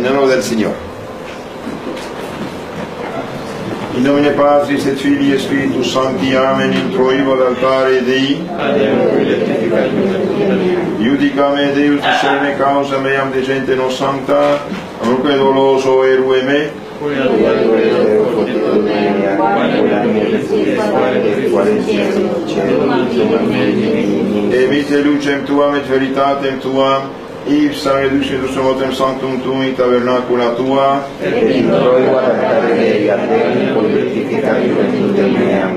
En el nombre del Señor. In nomine Patris et Filii et Spiritus Sancti, Amen. Introivo ad altare Dei. Iudica me Deus discerne causa meam de gente non sancta, aunque doloso erue me. Emite lucem tuam et veritatem tuam, ipsa reducetus motem sanctum tui tabernacula tua,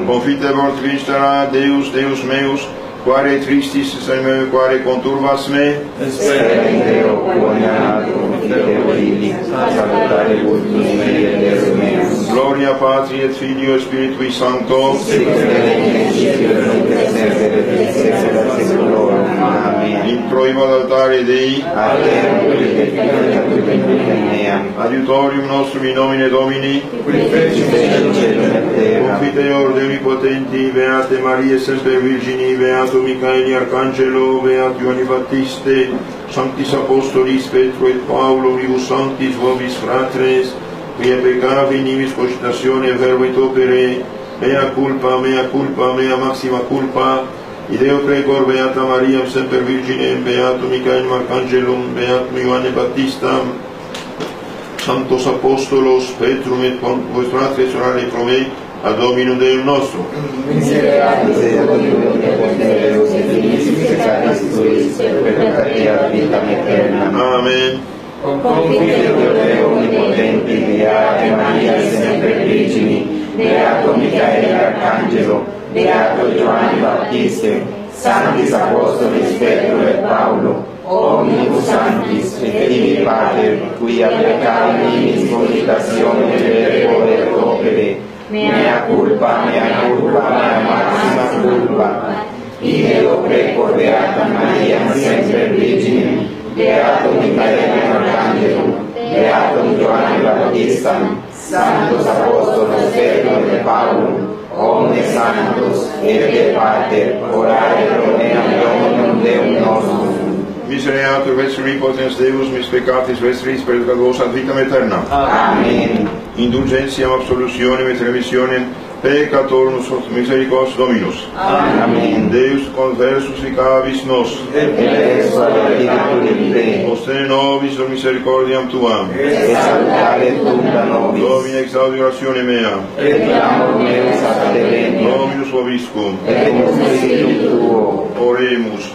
confitebor Christara, Deus, Deus meus, quare tristis se me, quare conturbas me, spera in Deo, quoniato, confitebor illi, salutare vultus mei et Deus meus. Gloria Patri et Filio et Spiritui Sancto, Sic erat in principio et nunc et semper et saecula saeculorum. Amen. in proibo ad altare Dei, Adem et meam, adiutorium nostrum in nomine Domini, qui fecit celum et terra. Confiteor Dei Onnipotenti, Beate Maria Semper Virgini, Beato Michaeli Arcangelo, Beato Ioanni Battiste, Sanctis Apostolis Petro et Paulo, Vivus Sanctis vobis fratres, quia peccavi nimis cogitatione verbo et opere, mea culpa, mea maxima culpa, Ideo precor Beata Maria Semper Virginem, Beato Michael Arcangelum, Beato Ioanne Baptistam, Sanctos Apostolos, Petrum et vos fratres orare pro me, ad Dominum Deum nostrum. Misericordiae Deus et finis peccatis tuis, perpetua vitam aeterna. Amen. Confiteor Deo Onnipotenti, Beate Maria Semper Virgini, Beato Michael Arcangelo, Beato Ioanni Baptiste, Sanctis Apostolis Petro et Paulo, omnibus sanctis et Divi Pater, quia peccavi nimis cogitatione verbo et opere, mea culpa, mea maxima culpa. Ideo precor Beata Maria Semper Virginem, Beato Michael Arcangelo, Beato Ioanne Baptistam, Sanctos Apostolos Petro et Paulo, omnes sanctos et de Pater, orare pro meam Dominum Deum nostrum. Misereatur vestri potens Deus, mis peccatis vestris perducat vos ad vitam aeterna. Amen. Indulgentiam absolutionem et remissionem peccatorum misericordias Dominus. Amen. Deus conversificabis nos, Et ex Dei, ostene nobis o misericordiam tuam, et salutare tunda nobis, Domine exaudi oratione mea, et clamor meus ad te veniam, Dominus vobiscum. et in spiritu tuo. Oremus.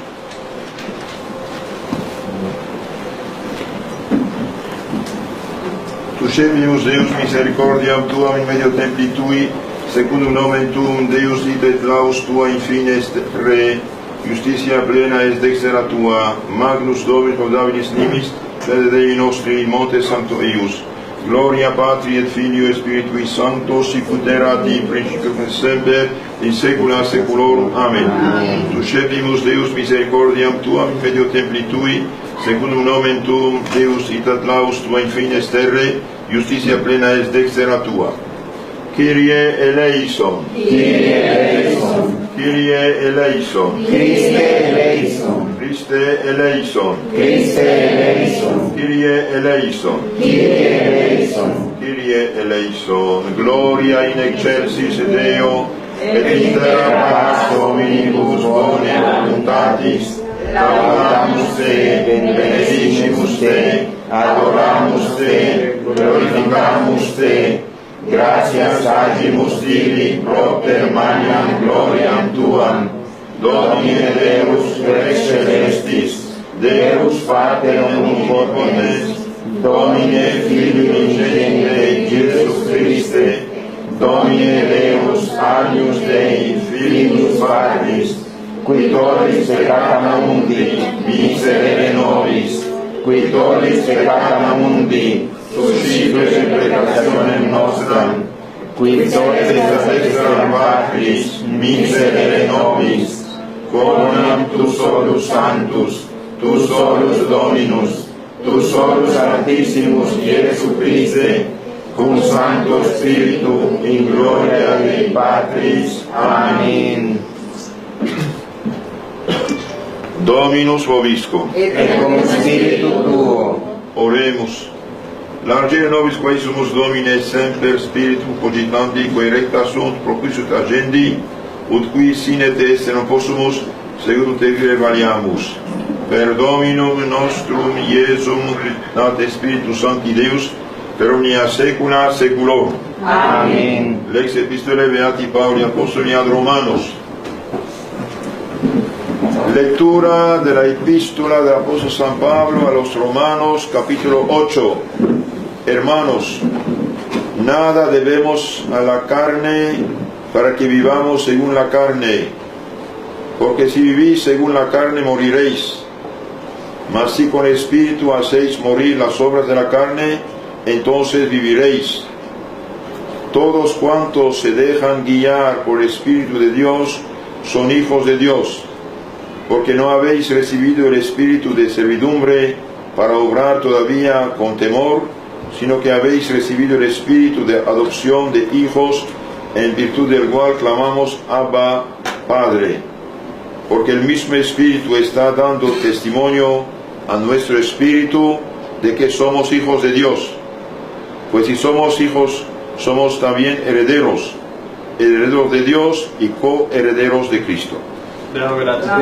Suscepimus Deus misericordiam tuam in medio templi tui, secundum nomen tuum Deus ibet laus tua in fines re, justitia plena est dextera tua, magnus Dominus Davidis nimis, sede Dei nostri in monte sancto eius. Gloria Patri et Filio et Spiritui Sancto, sic ut erat in principio et semper, in saecula saeculorum. Amen. Suscepimus Deus misericordiam tuam in medio templi tui, secundum nomen tuum Deus itat laus tua in fines terrae, justitia plena est dextera tua. Kyrie eleison. Kyrie eleison. Kyrie eleison. Christe eleison. Christe eleison. Christe eleison. Kyrie eleison. Kyrie eleison. Kyrie eleison. Gloria in excelsis Deo, et in terra pax hominibus bone voluntatis. Laudamus te, benedicimus te, adoramus te, glorificamus te. Gratias agimus tibi propter magnam gloriam tuam. Domine Deus Rex celestis, Deus Pater omnipotens, Domine Filii unigenitus Iesus Christe, Domine Deus Agnus Dei, Filius Patris, qui tollis peccata mundi, miserere nobis, qui tollis peccata mundi, suscipe imprecationem nostram, qui tollis ad Patris, miserere nobis, coronam tu solus sanctus, tu solus Dominus, tu solus Sanctissimus Iesu Christe, cum Sancto Spiritu, in gloria Dei Patris. Amen. Dominus vobiscum. Et cum spiritu tuo. Oremus. Largere nobis quae sumus Domine semper spiritum cogitandi, quae recta sunt propusiut agendi, ut qui sine te esse non possumus, secundum te vivere valiamus. Per Dominum nostrum Iesum nat Spiritus Sancti Deus, per omnia saecula saeculorum. Amén. Lex epistolae Beati Pauli Apostoli ad Romanos. Lectura de la epístola del apóstol San Pablo a los Romanos, capítulo 8. Hermanos, nada debemos a la carne para que vivamos según la carne, porque si vivís según la carne moriréis. Mas si con espíritu hacéis morir las obras de la carne, entonces viviréis. Todos cuantos se dejan guiar por el Espíritu de Dios son hijos de Dios, porque no habéis recibido el espíritu de servidumbre para obrar todavía con temor, sino que habéis recibido el espíritu de adopción de hijos, en virtud del cual clamamos Abba, Padre. Porque el mismo Espíritu está dando testimonio a nuestro espíritu de que somos hijos de Dios. Pues si somos hijos, somos también herederos, herederos de Dios y coherederos de Cristo. Deo gracias.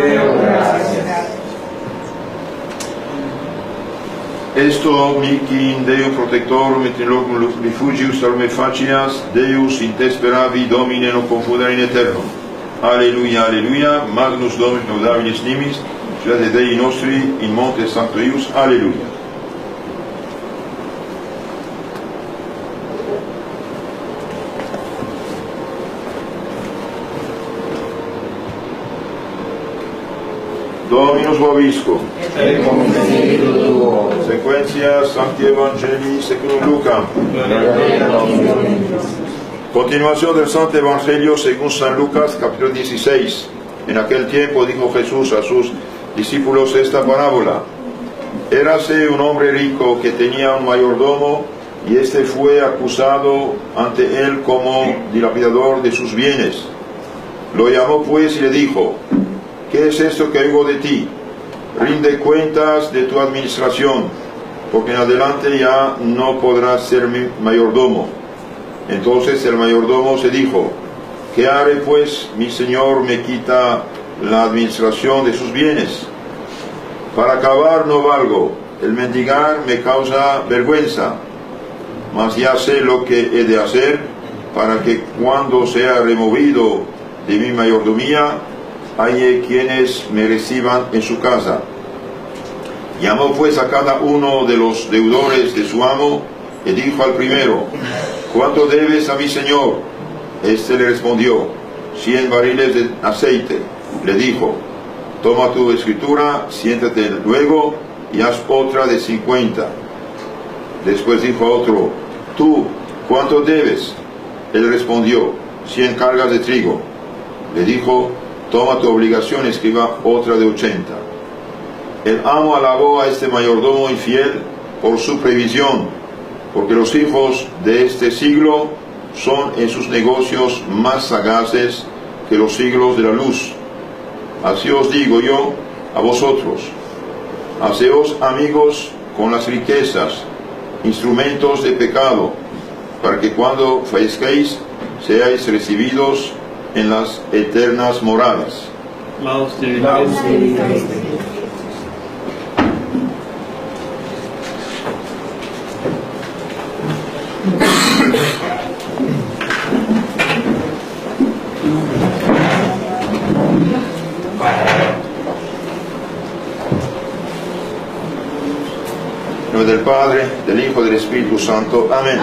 Esto mihi Deo protectorum et in locum refugius salve facias, Deus in te speravi Domine non confundere in eterno. Alleluia, alleluia, Magnus Dominus laudabilis nimis, Fiat Dei nostri in monte Sancto Ius, alleluia. Dominus vobiscum. Et cum spiritu tuo. Sequencia Sancti Evangelii secundum Lucam. Gloria Domini. Continuación del Santo Evangelio según San Lucas, capítulo 16. En aquel tiempo dijo Jesús a sus discípulos esta parábola. Érase un hombre rico que tenía un mayordomo, y éste fue acusado ante él como dilapidador de sus bienes. Lo llamó pues y le dijo: ¿qué es esto que oigo de ti? Rinde cuentas de tu administración, porque en adelante ya no podrás ser mi mayordomo. Entonces el mayordomo se dijo: ¿qué haré pues? Mi señor me quita la administración de sus bienes. Para acabar no valgo, el mendigar me causa vergüenza, mas ya sé lo que he de hacer para que cuando sea removido de mi mayordomía, hay quienes me reciban en su casa. Llamó pues a cada uno de los deudores de su amo y dijo al primero: ¿cuánto debes a mi señor? Este le respondió: 100 barriles de aceite. Le dijo: toma tu escritura, siéntate luego y haz otra de 50. Después dijo a otro: tú, ¿cuánto debes? Él respondió: 100 cargas de trigo. Le dijo: toma tu obligación, escriba otra de 80. El amo alabó a este mayordomo infiel por su previsión, porque los hijos de este siglo son en sus negocios más sagaces que los siglos de la luz. Así os digo yo a vosotros: haceos amigos con las riquezas, instrumentos de pecado, para que cuando fallezcáis seáis recibidos en las eternas moradas. En nombre del Padre, del Hijo y del Espíritu Santo. Amén.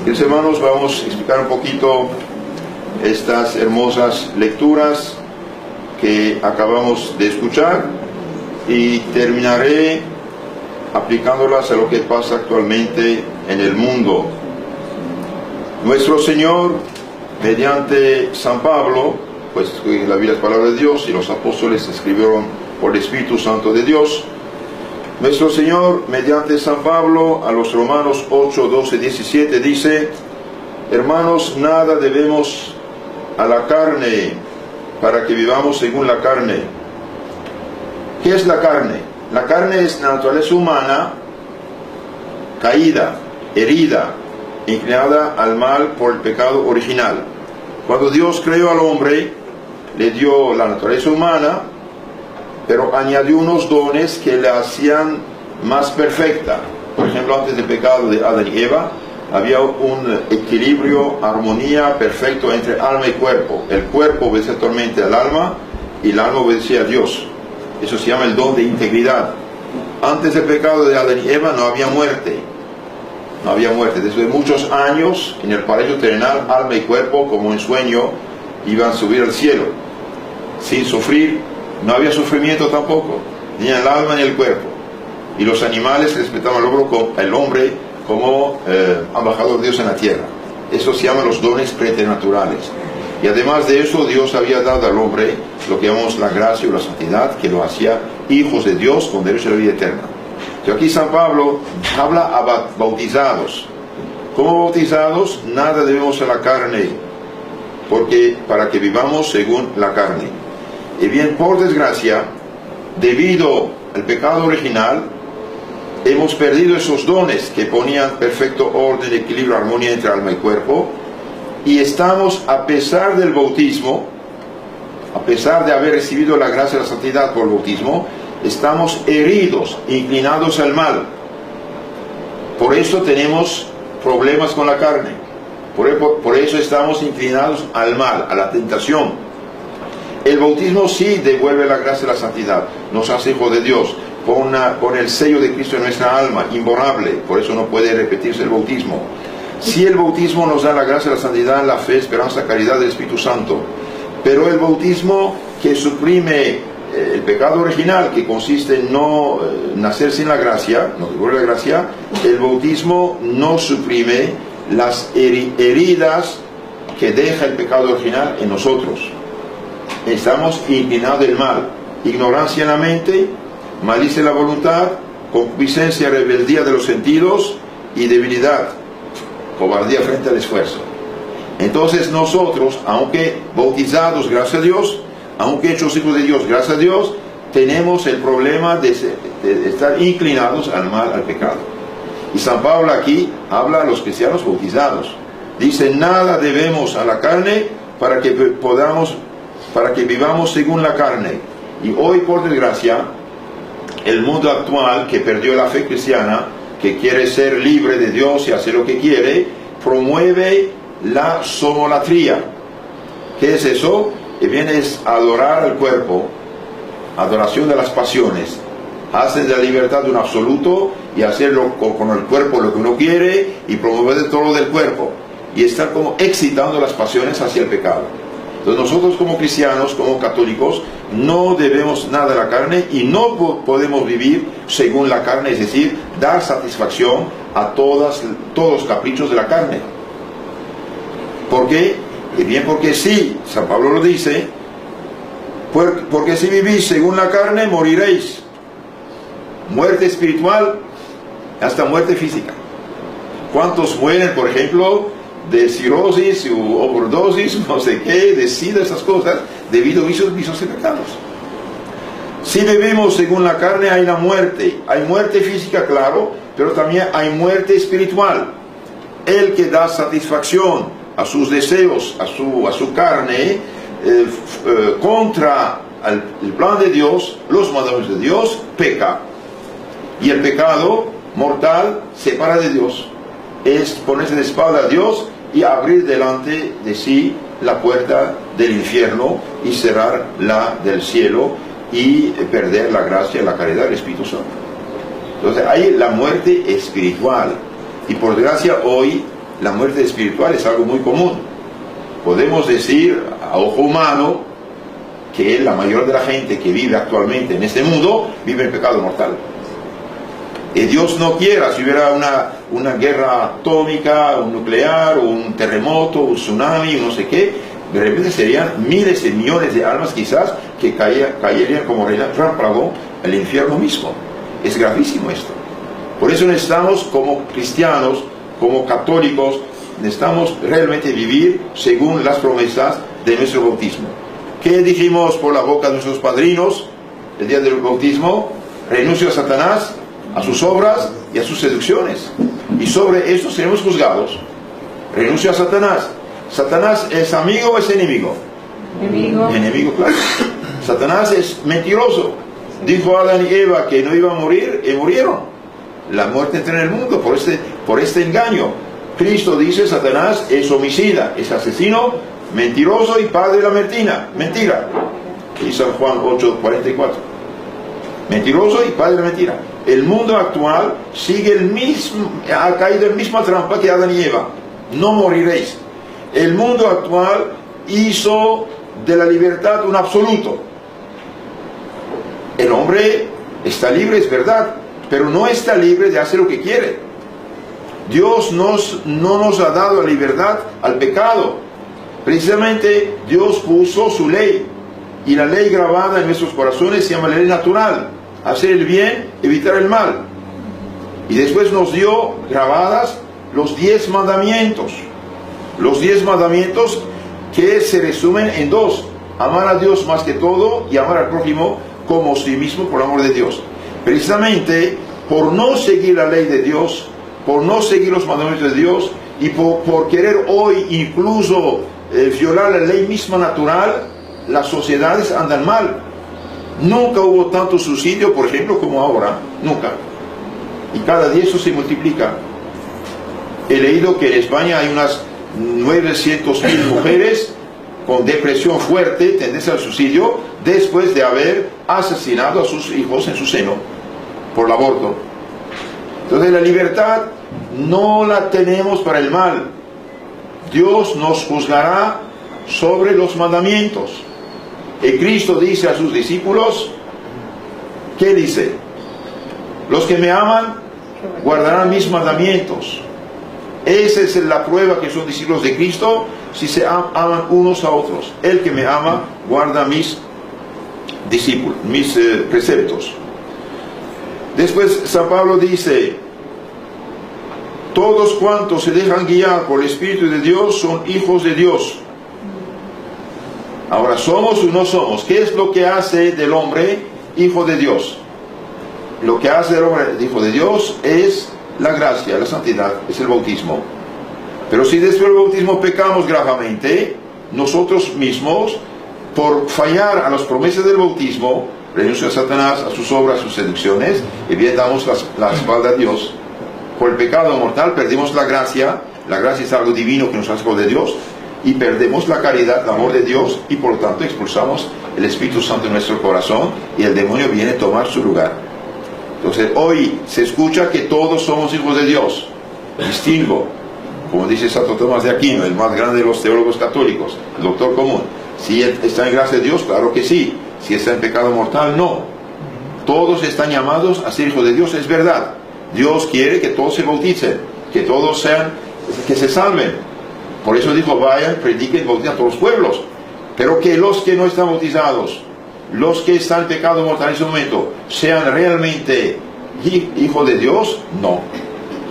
Mis hermanos, vamos a explicar un poquito estas hermosas lecturas que acabamos de escuchar, y terminaré aplicándolas a lo que pasa actualmente en el mundo. Nuestro Señor, mediante San Pablo, pues la Biblia es palabra de Dios y los apóstoles escribieron por el Espíritu Santo de Dios. Nuestro Señor, mediante San Pablo, a los Romanos 8, 12, 17, dice: hermanos, nada debemos a la carne para que vivamos según la carne. ¿Qué es la carne? La carne es la naturaleza humana caída, herida, inclinada al mal por el pecado original. Cuando Dios creó al hombre, le dio la naturaleza humana, pero añadió unos dones que la hacían más perfecta. Por ejemplo, antes del pecado de Adán y Eva, había un equilibrio, armonía perfecto entre alma y cuerpo. El cuerpo obedecía totalmente al alma y el alma obedecía a Dios. Eso se llama el don de integridad. Antes del pecado de Adán y Eva no había muerte. No había muerte. Después de muchos años, en el paraíso terrenal, alma y cuerpo, como en sueño, iban a subir al cielo. Sin sufrir, no había sufrimiento tampoco, ni en el alma ni en el cuerpo. Y los animales respetaban al hombre como embajador de Dios en la tierra. Eso se llama los dones preternaturales. Y además de eso, Dios había dado al hombre lo que llamamos la gracia o la santidad, que lo hacía hijos de Dios con derecho a la vida eterna. Y aquí San Pablo habla a bautizados. Como bautizados, nada debemos a la carne, porque para que vivamos según la carne. Y bien, por desgracia, debido al pecado original, hemos perdido esos dones que ponían perfecto orden, equilibrio, armonía entre alma y cuerpo, y estamos, a pesar del bautismo, a pesar de haber recibido la gracia de la santidad por el bautismo, estamos heridos, inclinados al mal. Por eso tenemos problemas con la carne. Por eso estamos inclinados al mal, a la tentación. El bautismo sí devuelve la gracia de la santidad, nos hace hijos de Dios, pone el sello de Cristo en nuestra alma, imborrable. Por eso no puede repetirse el bautismo. Sí, el bautismo nos da la gracia de la santidad, la fe, esperanza, caridad del Espíritu Santo. Pero el bautismo que suprime el pecado original, que consiste en no nacer sin la gracia, no devuelve la gracia, el bautismo no suprime las heridas que deja el pecado original en nosotros. Estamos inclinados al mal, ignorancia en la mente, malicia en la voluntad, concupiscencia, rebeldía de los sentidos y debilidad, cobardía frente al esfuerzo. Entonces nosotros, aunque bautizados, gracias a Dios, aunque hechos hijos de Dios, gracias a Dios, tenemos el problema de estar inclinados al mal, al pecado. Y San Pablo aquí habla a los cristianos bautizados. Dice, nada debemos a la carne para que vivamos según la carne. Y hoy, por desgracia, el mundo actual, que perdió la fe cristiana, que quiere ser libre de Dios y hacer lo que quiere, promueve la somolatría. ¿Qué es eso? Que viene es adorar al cuerpo, adoración de las pasiones. Hacen de la libertad un absoluto y hacerlo con el cuerpo lo que uno quiere y promover todo lo del cuerpo. Y estar como excitando las pasiones hacia el pecado. Entonces nosotros como cristianos, como católicos, no debemos nada a la carne y no podemos vivir según la carne, es decir, dar satisfacción a todos los caprichos de la carne. ¿Por qué? Bien, porque sí, San Pablo lo dice, porque si vivís según la carne, moriréis. Muerte espiritual, hasta muerte física. ¿Cuántos mueren, por ejemplo, de cirrosis u overdosis, no sé qué, de sida, esas cosas, debido a vicios y pecados? Si vivimos según la carne, hay la muerte. Hay muerte física, claro, pero también hay muerte espiritual. El que da satisfacción a sus deseos, a su carne, contra el plan de Dios, los mandamientos de Dios, peca. Y el pecado mortal separa de Dios. Es ponerse de espalda a Dios y abrir delante de sí la puerta del infierno y cerrar la del cielo y perder la gracia, la caridad del Espíritu Santo. Entonces hay la muerte espiritual. Y por desgracia hoy la muerte espiritual es algo muy común. Podemos decir a ojo humano que la mayoría de la gente que vive actualmente en este mundo vive en pecado mortal. Y Dios no quiera, si hubiera una guerra atómica, un nuclear, un terremoto, un tsunami, no sé qué, de repente serían miles de millones de almas quizás que caerían como relámpago al infierno mismo. Es gravísimo esto. Por eso necesitamos, como cristianos, como católicos, necesitamos realmente vivir según las promesas de nuestro bautismo. ¿Qué dijimos por la boca de nuestros padrinos el día del bautismo? Renuncio a Satanás, a sus obras y a sus seducciones. Y sobre esto seremos juzgados. Renuncia a Satanás. ¿Satanás es amigo o es enemigo? Enemigo. Enemigo, claro. Satanás es mentiroso. Dijo a Adán y Eva que no iban a morir y murieron. La muerte entra en el mundo por este engaño. Cristo dice: Satanás es homicida, es asesino, mentiroso y padre de la mentira. Y San Juan 8:44. Mentiroso y padre de la mentira. El mundo actual ha caído en la misma trampa que Adán y Eva. No moriréis. El mundo actual hizo de la libertad un absoluto. El hombre está libre, es verdad, pero no está libre de hacer lo que quiere. Dios no nos ha dado la libertad al pecado. Precisamente Dios puso su ley, y la ley grabada en nuestros corazones se llama la ley natural: hacer el bien, evitar el mal. Y después nos dio grabadas los 10 mandamientos. Los 10 mandamientos que se resumen en 2: amar a Dios más que todo y amar al prójimo como sí mismo por amor de Dios. Precisamente por no seguir la ley de Dios, por no seguir los mandamientos de Dios, y por querer hoy incluso violar la ley misma natural, las sociedades andan mal. Nunca hubo tanto suicidio, por ejemplo, como ahora. Nunca. Y cada día eso se multiplica. He leído que en España hay unas 900.000 mujeres con depresión fuerte, tendencia al suicidio, después de haber asesinado a sus hijos en su seno por el aborto. Entonces la libertad no la tenemos para el mal. Dios nos juzgará sobre los mandamientos. Y Cristo dice a sus discípulos, ¿qué dice? Los que me aman guardarán mis mandamientos. Esa es la prueba que son discípulos de Cristo, si se aman unos a otros. El que me ama guarda mis discípulos, mis preceptos. Después San Pablo dice: todos cuantos se dejan guiar por el Espíritu de Dios son hijos de Dios. Ahora, ¿somos o no somos? ¿Qué es lo que hace del hombre hijo de Dios? Lo que hace del hombre hijo de Dios es la gracia, la santidad, es el bautismo. Pero si después del bautismo pecamos gravemente, nosotros mismos, por fallar a las promesas del bautismo, renuncia a Satanás, a sus obras, a sus seducciones, y bien damos la espalda a Dios. Por el pecado mortal perdimos la gracia es algo divino que nos hace de Dios, y perdemos la caridad, el amor de Dios, y por lo tanto expulsamos el Espíritu Santo en nuestro corazón, y el demonio viene a tomar su lugar. Entonces hoy se escucha que todos somos hijos de Dios. Distingo, como dice Santo Tomás de Aquino, el más grande de los teólogos católicos, el doctor común. Si está en gracia de Dios, claro que sí. Si está en pecado mortal, no. Todos están llamados a ser hijos de Dios, es verdad. Dios quiere que todos se bauticen, que todos que se salven. Por eso dijo: vayan, prediquen, bauticen a todos los pueblos. Pero que los que no están bautizados, los que están en pecado mortal en ese momento, sean realmente hijos de Dios, no.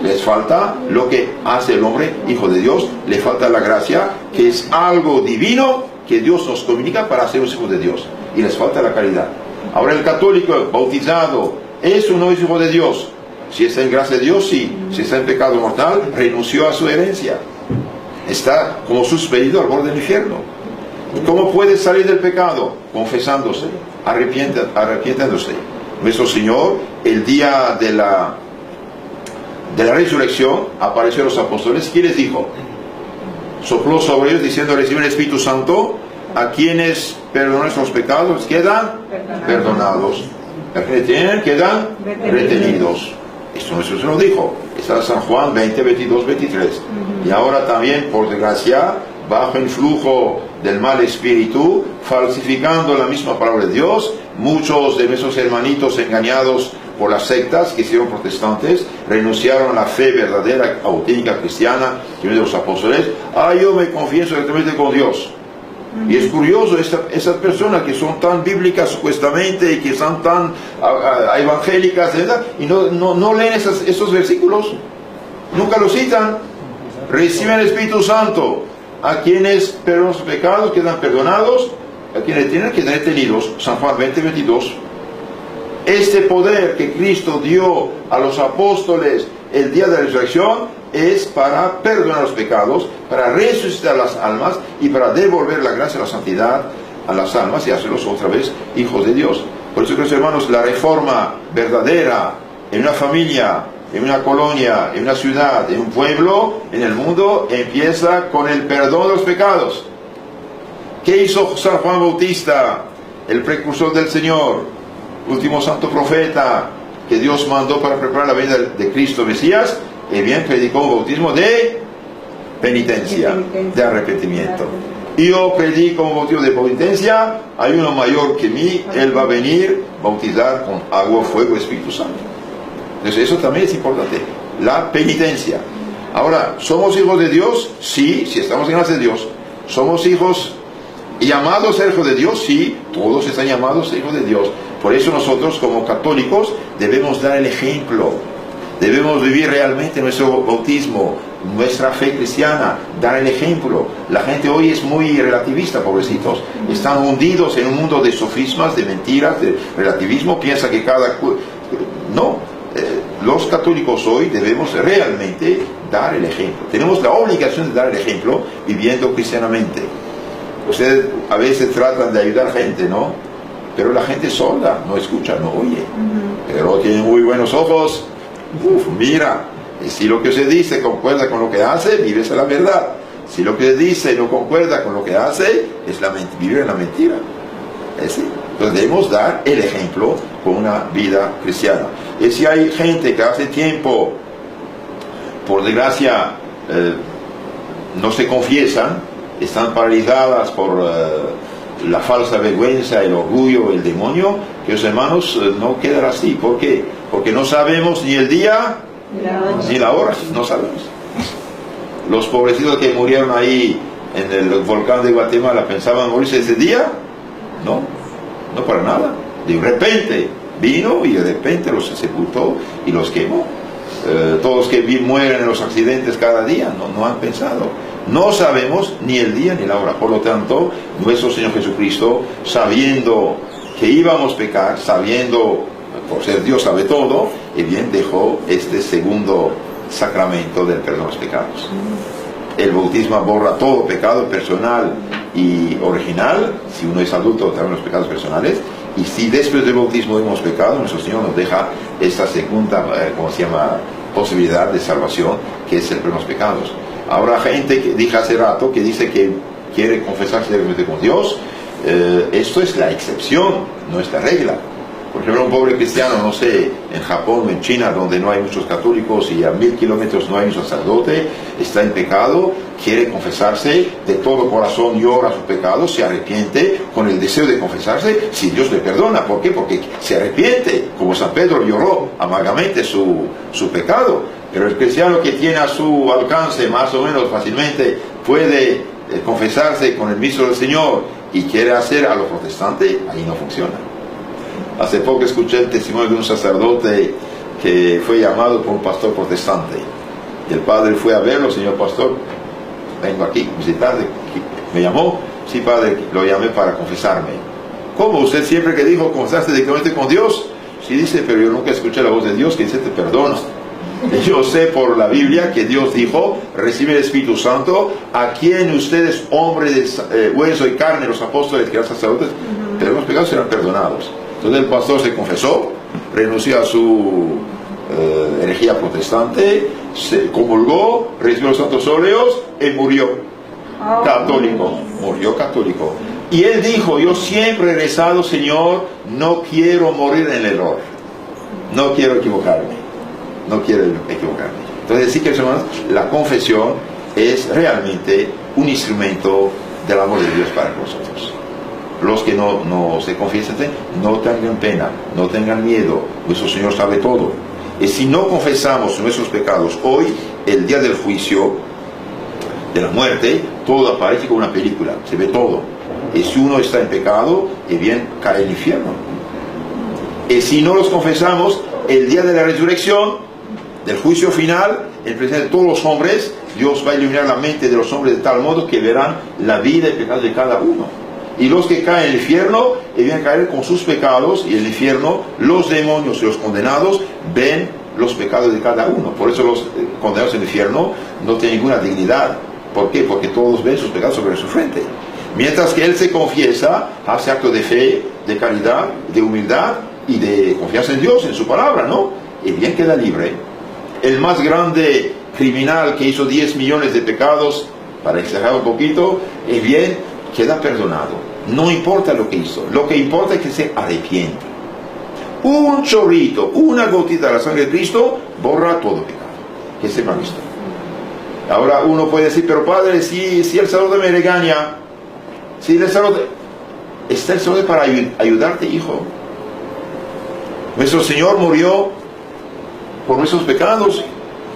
Les falta lo que hace el hombre hijo de Dios, le falta la gracia, que es algo divino que Dios nos comunica para ser hijos de Dios, y les falta la caridad. Ahora, el católico bautizado es o no es hijo de Dios. Si está en gracia de Dios, sí. Si está en pecado mortal, renunció a su herencia, está como suspendido al borde del infierno. ¿Cómo puede salir del pecado? Confesándose, arrepintiéndose. Nuestro Señor, el día de la resurrección, apareció a los apóstoles. ¿Qué les dijo? Sopló sobre ellos diciendo: reciben el Espíritu Santo. A quienes perdonan nuestros pecados quedan perdonados. A quienes tienen quedan retenidos. Esto nuestro Señor dijo. Está en San Juan 20, 22, 23. Y ahora también, por desgracia, bajo el flujo del mal espíritu, falsificando la misma palabra de Dios, muchos de nuestros hermanitos engañados por las sectas que hicieron protestantes, renunciaron a la fe verdadera, auténtica, cristiana, que viene de los apóstoles. Yo me confieso directamente con Dios. Y es curioso, esas personas que son tan bíblicas supuestamente, y que son tan evangélicas, ¿verdad? Y no leen esos versículos, nunca los citan. Reciben el Espíritu Santo. A quienes perdonan sus pecados quedan perdonados, a quienes tienen quedan retenidos. San Juan 20, 22. Este poder que Cristo dio a los apóstoles el día de la resurrección es para perdonar los pecados, para resucitar las almas y para devolver la gracia y la santidad a las almas y hacerlos otra vez hijos de Dios. Por eso, queridos hermanos, la reforma verdadera en una familia, en una colonia, en una ciudad, en un pueblo, en el mundo, empieza con el perdón de los pecados. ¿Qué hizo San Juan Bautista, el precursor del Señor, último santo profeta que Dios mandó para preparar la venida de Cristo Mesías? Bien, predicó un bautismo de penitencia, de arrepentimiento. Yo predico un bautismo de penitencia, hay uno mayor que mí, Él va a venir bautizar con agua, fuego, Espíritu Santo. Entonces eso también es importante, la penitencia. Ahora, ¿somos hijos de Dios? Sí, si estamos en gracia de Dios. ¿Somos hijos llamados a ser hijos de Dios? Sí, todos están llamados a ser hijos de Dios. Por eso nosotros como católicos debemos dar el ejemplo. Debemos vivir realmente nuestro bautismo, nuestra fe cristiana, dar el ejemplo. La gente hoy es muy relativista, pobrecitos. Están hundidos en un mundo de sofismas, de mentiras, de relativismo. Piensa que cada... No, los católicos hoy debemos realmente dar el ejemplo. Tenemos la obligación de dar el ejemplo viviendo cristianamente. Ustedes a veces tratan de ayudar a gente, ¿no? Pero la gente es sorda, no escucha, no oye. Pero tienen muy buenos ojos. Mira, si lo que se dice concuerda con lo que hace, vives la verdad. Si lo que se dice no concuerda con lo que hace, es vivir en la mentira. ¿Sí? Entonces debemos dar el ejemplo con una vida cristiana. Y si hay gente que hace tiempo, por desgracia, no se confiesan, están paralizadas por la falsa vergüenza, el orgullo, el demonio, que los hermanos no quedan así. ¿Por qué? Porque no sabemos ni el día ni la hora, no sabemos. Los pobrecitos que murieron ahí en el volcán de Guatemala, ¿pensaban morirse ese día? No, no para nada. De repente vino y de repente los sepultó y los quemó. Todos los que mueren en los accidentes cada día no han pensado. No sabemos ni el día ni la hora. Por lo tanto, nuestro Señor Jesucristo, sabiendo que íbamos a pecar, sabiendo, por ser Dios sabe todo, y bien dejó este segundo sacramento del perdón de los pecados. El bautismo borra todo pecado personal y original, si uno es adulto también los pecados personales, y si después del bautismo hemos pecado, nuestro Señor nos deja esta segunda, posibilidad de salvación, que es el perdón de los pecados. Ahora gente que dije hace rato que dice que quiere confesarse directamente con Dios. Esto es la excepción, no es la regla. Por ejemplo, un pobre cristiano, no sé, en Japón o en China, donde no hay muchos católicos y a 1000 kilómetros no hay un sacerdote, está en pecado, quiere confesarse de todo corazón, llora sus pecados, se arrepiente con el deseo de confesarse, si Dios le perdona. ¿Por qué? Porque se arrepiente, como San Pedro lloró amargamente su pecado. Pero el cristiano que tiene a su alcance más o menos fácilmente puede confesarse con el mismo del Señor y quiere hacer a lo protestante, ahí no funciona. Hace poco escuché el testimonio de un sacerdote que fue llamado por un pastor protestante. Y el padre fue a verlo: señor pastor, vengo aquí a visitarle. Me llamó: sí, padre, lo llamé para confesarme. ¿Cómo? ¿Usted siempre que dijo confesarse directamente con Dios? Sí, dice, pero yo nunca escuché la voz de Dios que dice te perdono. Yo sé por la Biblia que Dios dijo: recibe el Espíritu Santo a quien ustedes, hombre de hueso y carne, los apóstoles que eran sacerdotes, pero los pecados serán perdonados. Entonces el pastor se confesó, renunció a su herejía protestante, se comulgó, recibió los santos óleos y murió católico. Murió católico. Y él dijo: yo siempre he rezado, Señor, no quiero morir en el error, no quiero equivocarme. No quiero equivocarme. Entonces, sí, que hermanos, la confesión es realmente un instrumento del amor de Dios para nosotros. Los que no se confiesen, no tengan pena, no tengan miedo. Nuestro Señor sabe todo. Y si no confesamos nuestros pecados hoy, el día del juicio, de la muerte, todo aparece como una película, se ve todo. Y si uno está en pecado, bien cae en el infierno. Y si no los confesamos, el día de la resurrección, del juicio final, en presencia de todos los hombres, Dios va a iluminar la mente de los hombres de tal modo que verán la vida y el pecado de cada uno. Y los que caen en el infierno, y bien caer con sus pecados, y el infierno, los demonios y los condenados ven los pecados de cada uno. Por eso los condenados en el infierno no tienen ninguna dignidad. ¿Por qué? Porque todos ven sus pecados sobre su frente. Mientras que él se confiesa, hace acto de fe, de caridad, de humildad y de confianza en Dios, en su palabra, ¿no? Y bien queda libre. El más grande criminal que hizo 10 millones de pecados, para exagerar un poquito, y bien queda perdonado. No importa lo que hizo, lo que importa es que se arrepiente. Un chorrito, una gotita de la sangre de Cristo borra todo pecado. Que sepan esto. Ahora uno puede decir, pero padre, si el sacerdote me regaña, si el sacerdote... Está el sacerdote para ayudarte, hijo. Nuestro Señor murió por nuestros pecados.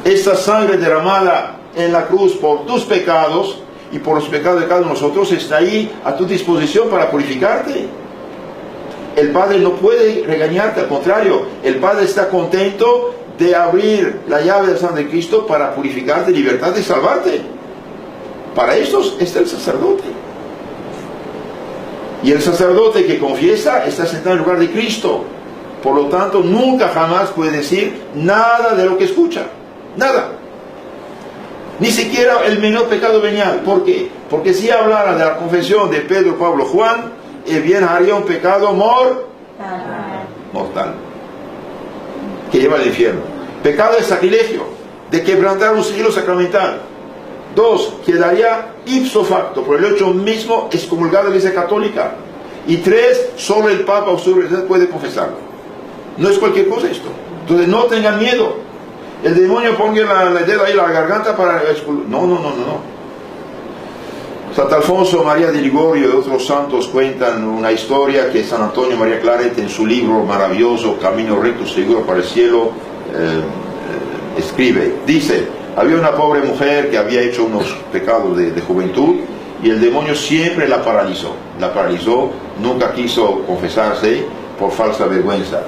Esta sangre derramada en la cruz por tus pecados y por los pecados de cada uno de nosotros está ahí a tu disposición para purificarte. El Padre no puede regañarte, al contrario, el Padre está contento de abrir la llave del sangre de Cristo para purificarte, libertarte y salvarte. Para estos está el sacerdote. Y el sacerdote que confiesa está sentado en el lugar de Cristo. Por lo tanto, nunca jamás puede decir nada de lo que escucha. Nada. Ni siquiera el menor pecado venial. ¿Por qué? Porque si hablara de la confesión de Pedro, Pablo, Juan, bien haría un pecado mortal. Que lleva al infierno. Pecado de sacrilegio, de quebrantar un sigilo sacramental. 2, quedaría ipso facto, por el hecho mismo excomulgado de la Iglesia Católica. Y 3, solo el Papa o su Universidad puede confesarlo. No es cualquier cosa esto. Entonces no tengan miedo. El demonio ponga la dedo ahí en la garganta para... No. Sant Alfonso María de Ligorio y otros santos cuentan una historia que San Antonio María Claret en su libro maravilloso Camino Recto Seguro para el Cielo escribe. Dice, había una pobre mujer que había hecho unos pecados de juventud y el demonio siempre la paralizó, nunca quiso confesarse por falsa vergüenza.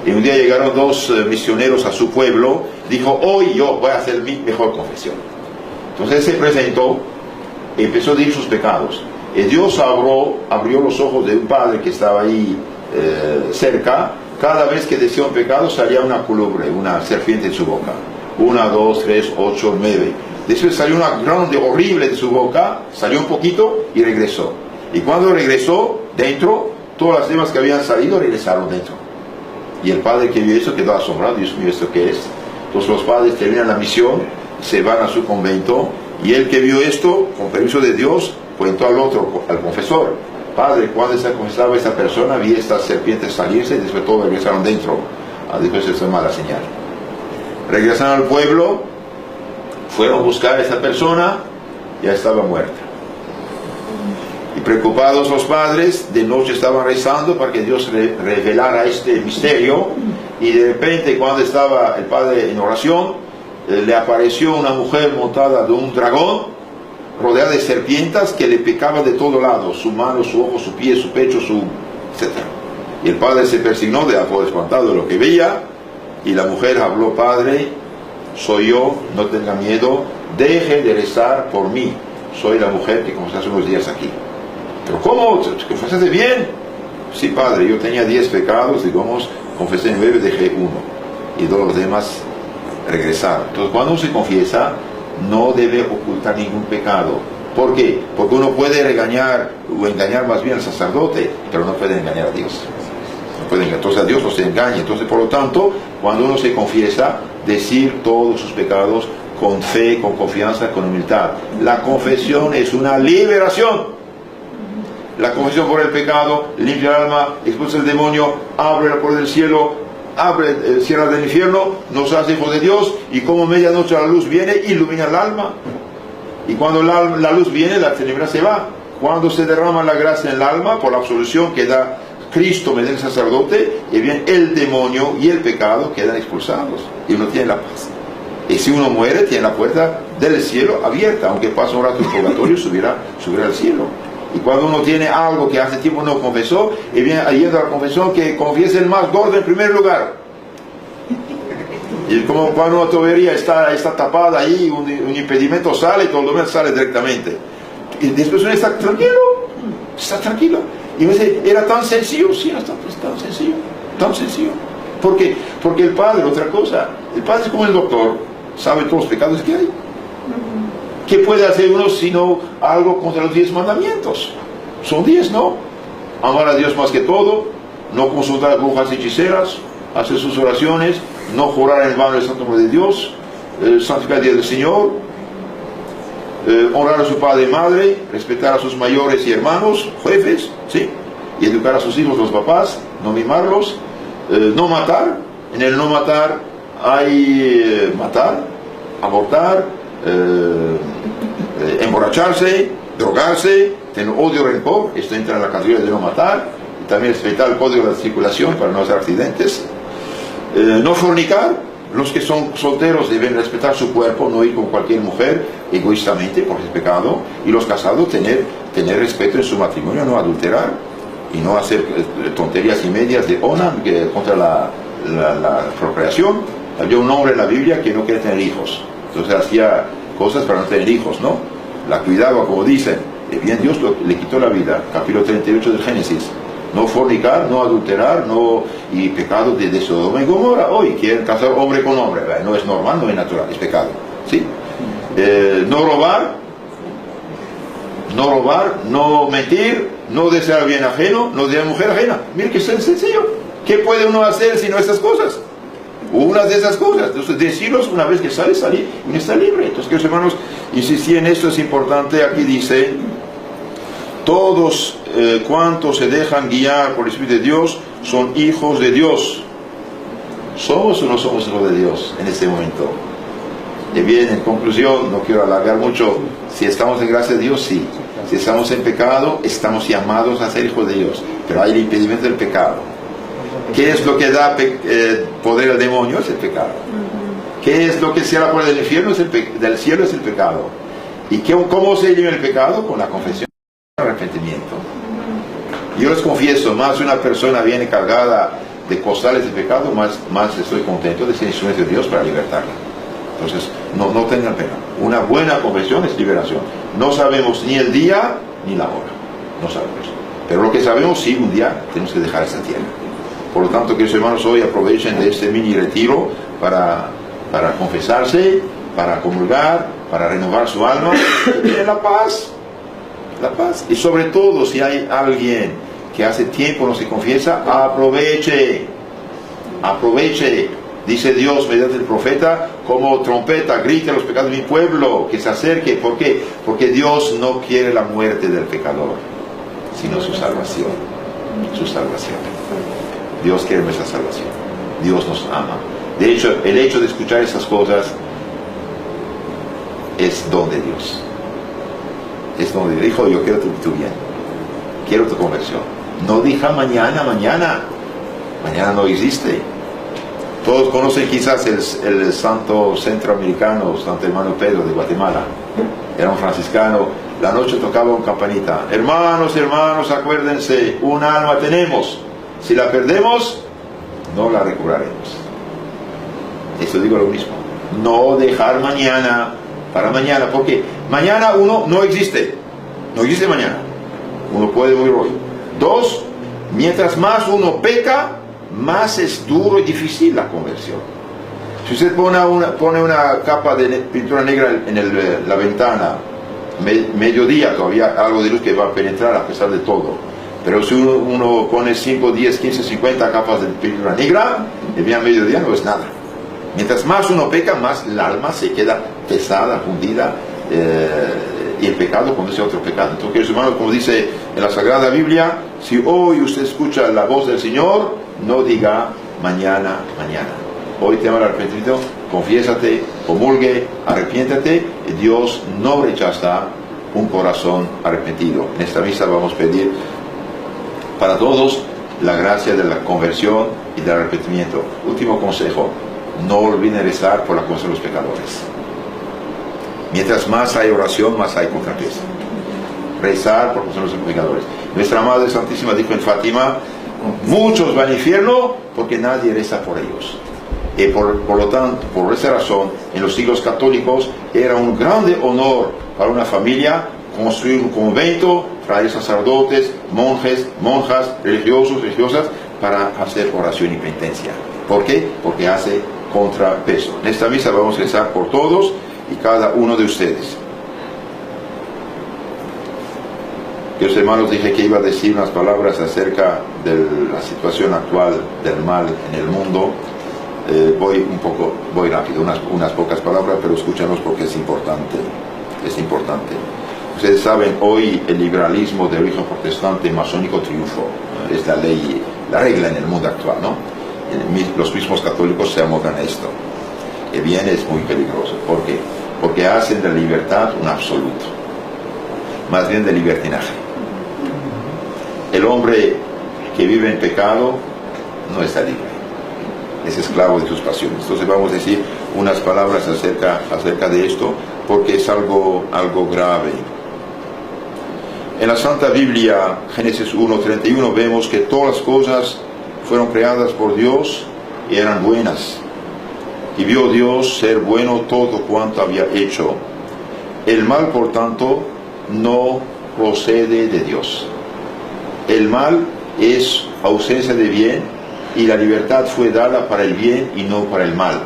Y un día llegaron 2 misioneros a su pueblo, dijo, hoy yo voy a hacer mi mejor confesión. Entonces se presentó, empezó a decir sus pecados. Y Dios abrió los ojos de un padre que estaba ahí cerca. Cada vez que decía un pecado salía una culebra, una serpiente en su boca. 1, 2, 3, 8, 9. Después salió una grande, horrible de su boca, salió un poquito y regresó. Y cuando regresó, dentro, todas las demás que habían salido regresaron dentro. Y el padre que vio eso quedó asombrado. Dios mío, ¿esto qué es? Entonces los padres terminan la misión, se van a su convento, y él que vio esto, con permiso de Dios, cuentó al confesor. Padre, cuando se confesaba esta persona, vi estas serpientes salirse y después todos regresaron dentro. Después eso es mala señal. Regresaron al pueblo, fueron a buscar a esta persona, ya estaba muerta. Y preocupados los padres, de noche estaban rezando para que Dios revelara este misterio, y de repente cuando estaba el padre en oración, le apareció una mujer montada de un dragón, rodeada de serpientes que le picaban de todo lado, su mano, su ojo, su pie, su pecho, etc. Y el padre se persignó de algo espantado de lo que veía, y la mujer habló, padre, soy yo, no tenga miedo, deje de rezar por mí, soy la mujer que confesé hace unos días aquí. Pero ¿cómo? ¿Te confesaste bien? Sí, padre, yo tenía 10 pecados, digamos, confesé 9, dejé 1, y todos los demás regresaron. Entonces cuando uno se confiesa, no debe ocultar ningún pecado. ¿Por qué? Porque uno puede regañar o engañar más bien al sacerdote, pero no puede engañar a Dios. No puede engañar. Entonces a Dios no se engaña. Entonces, por lo tanto, cuando uno se confiesa, decir todos sus pecados con fe, con confianza, con humildad. La confesión es una liberación. La confesión por el pecado limpia el alma, expulsa el demonio, abre la puerta del cielo, abre, cierra del infierno, nos hace hijos de Dios, y como medianoche la luz viene, ilumina el alma. Y cuando la luz viene, la tiniebla se va. Cuando se derrama la gracia en el alma, por la absolución que da Cristo mediante el sacerdote, y bien el demonio y el pecado quedan expulsados, y uno tiene la paz. Y si uno muere, tiene la puerta del cielo abierta, aunque pase un rato en purgatorio, subirá al cielo. Y cuando uno tiene algo que hace tiempo no confesó, y viene yendo a la confesión, que confiese el más gordo en primer lugar. Y como cuando una tubería está tapada ahí, un impedimento sale y todo lo demás sale directamente. Y después uno está tranquilo. Y me dice, era tan sencillo, sí, era tan sencillo, tan sencillo. Porque el Padre, otra cosa, el Padre es como el doctor, sabe todos los pecados que hay. ¿Qué puede hacer uno sino algo contra los 10 mandamientos? Son 10, ¿no? Amar a Dios más que todo, no consultar a brujas y hechiceras, hacer sus oraciones, no jurar en vano el santo nombre de Dios, santificar el día del Señor, honrar a su padre y madre, respetar a sus mayores y hermanos, jefes, ¿sí? Y educar a sus hijos, los papás, no mimarlos, no matar. En el no matar hay matar, abortar, emborracharse, drogarse, tener odio, rencor. Esto entra en la categoría de no matar. Y también respetar el código de circulación para no hacer accidentes. No fornicar. Los que son solteros deben respetar su cuerpo, no ir con cualquier mujer egoístamente, porque es pecado. Y los casados tener respeto en su matrimonio, no adulterar y no hacer tonterías y medias de onam contra la procreación. Había un hombre en la Biblia que no quería tener hijos, entonces hacía cosas para no tener hijos, ¿no? La cuidaba, como dicen. Bien, Dios le quitó la vida. Capítulo 38 del Génesis. No fornicar, no adulterar, no, y pecado de Sodoma y Gomorra. Hoy quieren casar hombre con hombre. No es normal, no es natural, es pecado. ¿Sí? No robar, no mentir, no desear bien ajeno, no desear mujer ajena. Mire que es sencillo. ¿Qué puede uno hacer sino esas cosas? Una de esas cosas. Entonces, decirlos una vez que sale, salir y está libre. Entonces, queridos hermanos, insistí en esto, es importante. Aquí dice: todos cuantos se dejan guiar por el Espíritu de Dios son hijos de Dios. ¿Somos o no somos hijos de Dios en este momento? Y bien, en conclusión, no quiero alargar mucho. Si estamos en gracia de Dios, sí. Si estamos en pecado, estamos llamados a ser hijos de Dios. Pero hay el impedimento del pecado. ¿Qué es lo que da poder al demonio? Es el pecado. ¿Qué es lo que cierra la puerta del infierno? Del cielo es el pecado. ¿Y cómo se elimina el pecado? Con la confesión. Arrepentimiento. Yo les confieso, más una persona viene cargada de costales de pecado, más estoy contento de ser instrumento de Dios para libertarla. Entonces, no tengan pena. Una buena confesión es liberación. No sabemos ni el día ni la hora. No sabemos. Pero lo que sabemos, sí, un día tenemos que dejar esta tierra. Por lo tanto, queridos hermanos, hoy aprovechen de este mini retiro para confesarse, para comulgar, para renovar su alma y tener la paz. La paz. Y sobre todo, si hay alguien que hace tiempo no se confiesa, aproveche. Dice Dios mediante el profeta, como trompeta, grite a los pecados de mi pueblo, que se acerque. ¿Por qué? Porque Dios no quiere la muerte del pecador, sino su salvación. Su salvación. Dios quiere nuestra salvación. Dios nos ama. De hecho, el hecho de escuchar esas cosas es don de Dios. Es donde dijo: yo quiero tu bien, quiero tu conversión. No diga mañana no existe. Todos conocen quizás el santo centroamericano, Santo Hermano Pedro de Guatemala. Era un franciscano. La noche tocaba una campanita: hermanos, acuérdense, un alma tenemos. Si la perdemos, no la recobraremos. Esto digo lo mismo. No dejar mañana para mañana, porque mañana uno no existe mañana. Uno puede morir hoy. 2, mientras más uno peca, más es duro y difícil la conversión. Si usted pone una capa de pintura negra en la ventana, mediodía todavía algo de luz que va a penetrar a pesar de todo. Pero si uno pone 5, 10, 15, 50 capas de pintura negra, el día mediodía no es nada. Mientras más uno peca, más el alma se queda pesada, fundida, y el pecado conduce a otro pecado. Entonces, queridos hermanos, como dice en la Sagrada Biblia, si hoy usted escucha la voz del Señor, no diga mañana. Hoy te llama el arrepentimiento, confiésate, comulgue, arrepiéntate, y Dios no rechaza un corazón arrepentido. En esta misa vamos a pedir para todos la gracia de la conversión y del arrepentimiento. Último consejo: no olviden rezar por la conversión de los pecadores. Mientras más hay oración, más hay contrapeso. Rezar por la conversión de los pecadores. Nuestra Madre Santísima dijo en Fátima: muchos van al infierno porque nadie reza por ellos. Y por lo tanto, por esa razón, en los siglos católicos era un grande honor para una familia construir un convento, traer sacerdotes, monjes, monjas, religiosos, religiosas, para hacer oración y penitencia. ¿Por qué? Porque hace contrapeso. En esta misa vamos a rezar por todos y cada uno de ustedes. Los hermanos, dije que iba a decir unas palabras acerca de la situación actual del mal en el mundo. Voy rápido, unas pocas palabras, pero escúchanos porque es importante. Es importante. Ustedes saben, hoy el liberalismo de origen protestante masónico triunfó. Es la ley, la regla en el mundo actual, ¿no? Los mismos católicos se amodan a esto. Que bien es muy peligroso. ¿Por qué? Porque hacen de la libertad un absoluto. Más bien de libertinaje. El hombre que vive en pecado no está libre. Es esclavo de sus pasiones. Entonces vamos a decir unas palabras acerca de esto, porque es algo grave. En la Santa Biblia, Génesis 1:31, vemos que todas las cosas fueron creadas por Dios y eran buenas. Y vio Dios ser bueno todo cuanto había hecho. El mal, por tanto, no procede de Dios. El mal es ausencia de bien, y la libertad fue dada para el bien y no para el mal.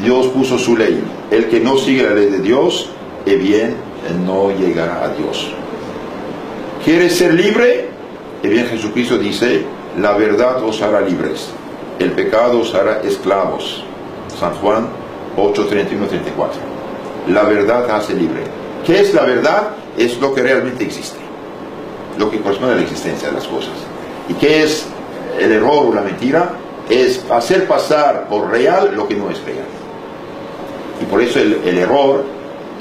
Dios puso su ley. El que no sigue la ley de Dios, el bien no llegará a Dios. ¿Quieres ser libre? El bien Jesucristo dice, la verdad os hará libres, el pecado os hará esclavos. San Juan 8:31-34. La verdad hace libre. ¿Qué es la verdad? Es lo que realmente existe, lo que corresponde a la existencia de las cosas. ¿Y qué es el error o la mentira? Es hacer pasar por real lo que no es real. Y por eso el error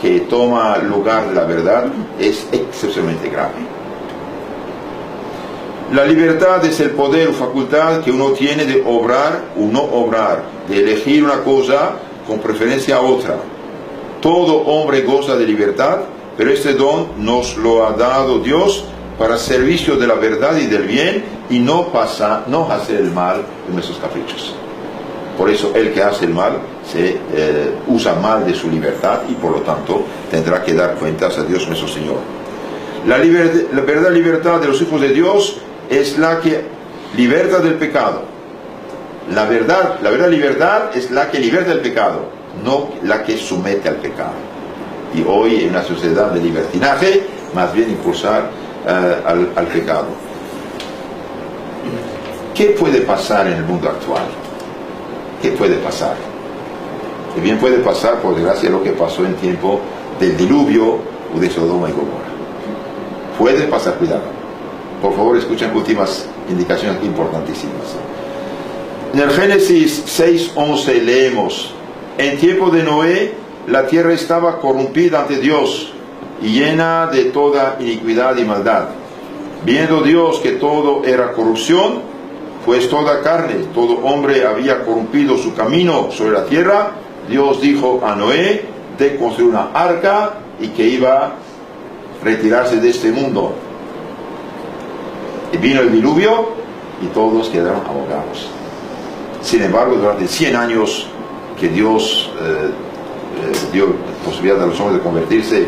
que toma lugar de la verdad es excepcionalmente grave. La libertad es el poder o facultad que uno tiene de obrar o no obrar, de elegir una cosa con preferencia a otra. Todo hombre goza de libertad, pero este don nos lo ha dado Dios para servicio de la verdad y del bien, y no hacer el mal de nuestros caprichos. Por eso el que hace el mal usa mal de su libertad, y por lo tanto tendrá que dar cuentas a Dios nuestro Señor. La verdadera libertad de los hijos de Dios es la que liberta del pecado. La verdadera libertad es la que liberta del pecado, no la que somete al pecado. Y hoy, en una sociedad de libertinaje, más bien impulsar al pecado. ¿Qué puede pasar en el mundo actual? ¿Qué puede pasar? Que bien puede pasar, por desgracia, lo que pasó en tiempo del diluvio o de Sodoma y Gomorra. Puede pasar, cuidado. Por favor, escuchen últimas indicaciones importantísimas. En el Génesis 6:11 leemos: en tiempo de Noé, la tierra estaba corrompida ante Dios y llena de toda iniquidad y maldad. Viendo Dios que todo era corrupción, pues toda carne, todo hombre había corrompido su camino sobre la tierra, Dios dijo a Noé de construir una arca y que iba a retirarse de este mundo. Y vino el diluvio y todos quedaron ahogados. Sin embargo, durante 100 años que Dios dio posibilidad a los hombres de convertirse,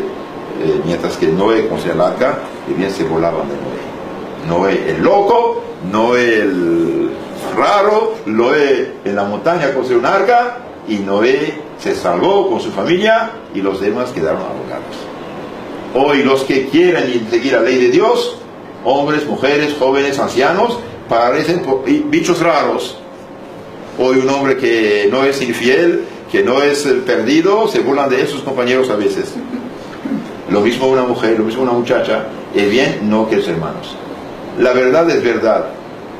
mientras que Noé construía el arca, y bien se volaban de Noé. Noé el loco, Noé el raro, Noé en la montaña construyó un arca, y Noé se salvó con su familia y los demás quedaron ahogados. Hoy los que quieren seguir la ley de Dios, hombres, mujeres, jóvenes, ancianos, parecen bichos raros. Hoy un hombre que no es infiel, que no es perdido, se burlan de él sus compañeros a veces. Lo mismo una mujer, lo mismo una muchacha. El bien, no, que es hermanos. La verdad es verdad,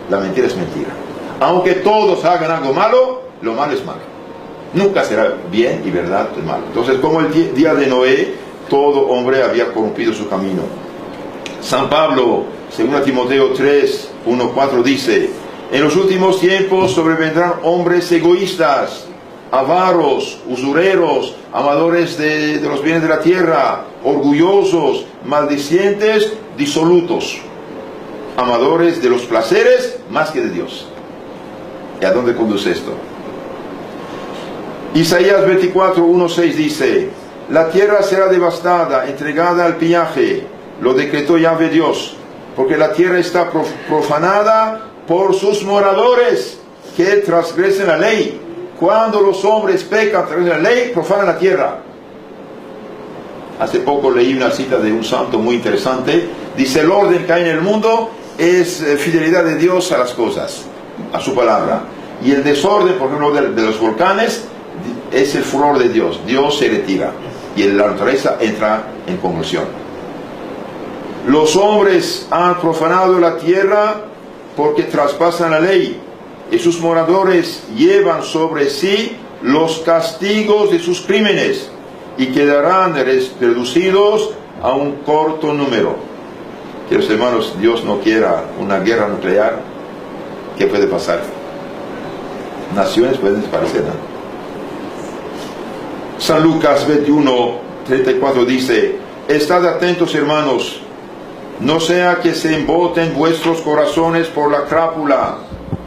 la mentira es mentira. Aunque todos hagan algo malo, lo malo es malo. Nunca será bien y verdad es malo. Entonces, como el día de Noé, todo hombre había corrompido su camino. San Pablo, 2 Timoteo 3:1-4 dice: en los últimos tiempos sobrevendrán hombres egoístas, avaros, usureros, amadores de los bienes de la tierra, orgullosos, maldicientes, disolutos, amadores de los placeres más que de Dios. ¿Y a dónde conduce esto? Isaías 24:1-6 dice: la tierra será devastada, entregada al pillaje, lo decretó Yahvé Dios, porque la tierra está profanada por sus moradores que transgresen la ley. Cuando los hombres pecan, transgresen la ley, profanan la tierra. Hace poco leí una cita de un santo muy interesante. Dice: el orden que hay en el mundo es fidelidad de Dios a las cosas, a su palabra. Y el desorden, por ejemplo, de los volcanes, es el furor de Dios. Dios se retira y la naturaleza entra en convulsión. Los hombres han profanado la tierra porque traspasan la ley, y sus moradores llevan sobre sí los castigos de sus crímenes, y quedarán reducidos a un corto número. Queridos hermanos, Dios no quiera una guerra nuclear. ¿Qué puede pasar? Naciones pueden desaparecer, ¿no? San Lucas 21:34 dice: estad atentos, hermanos, no sea que se emboten vuestros corazones por la crápula,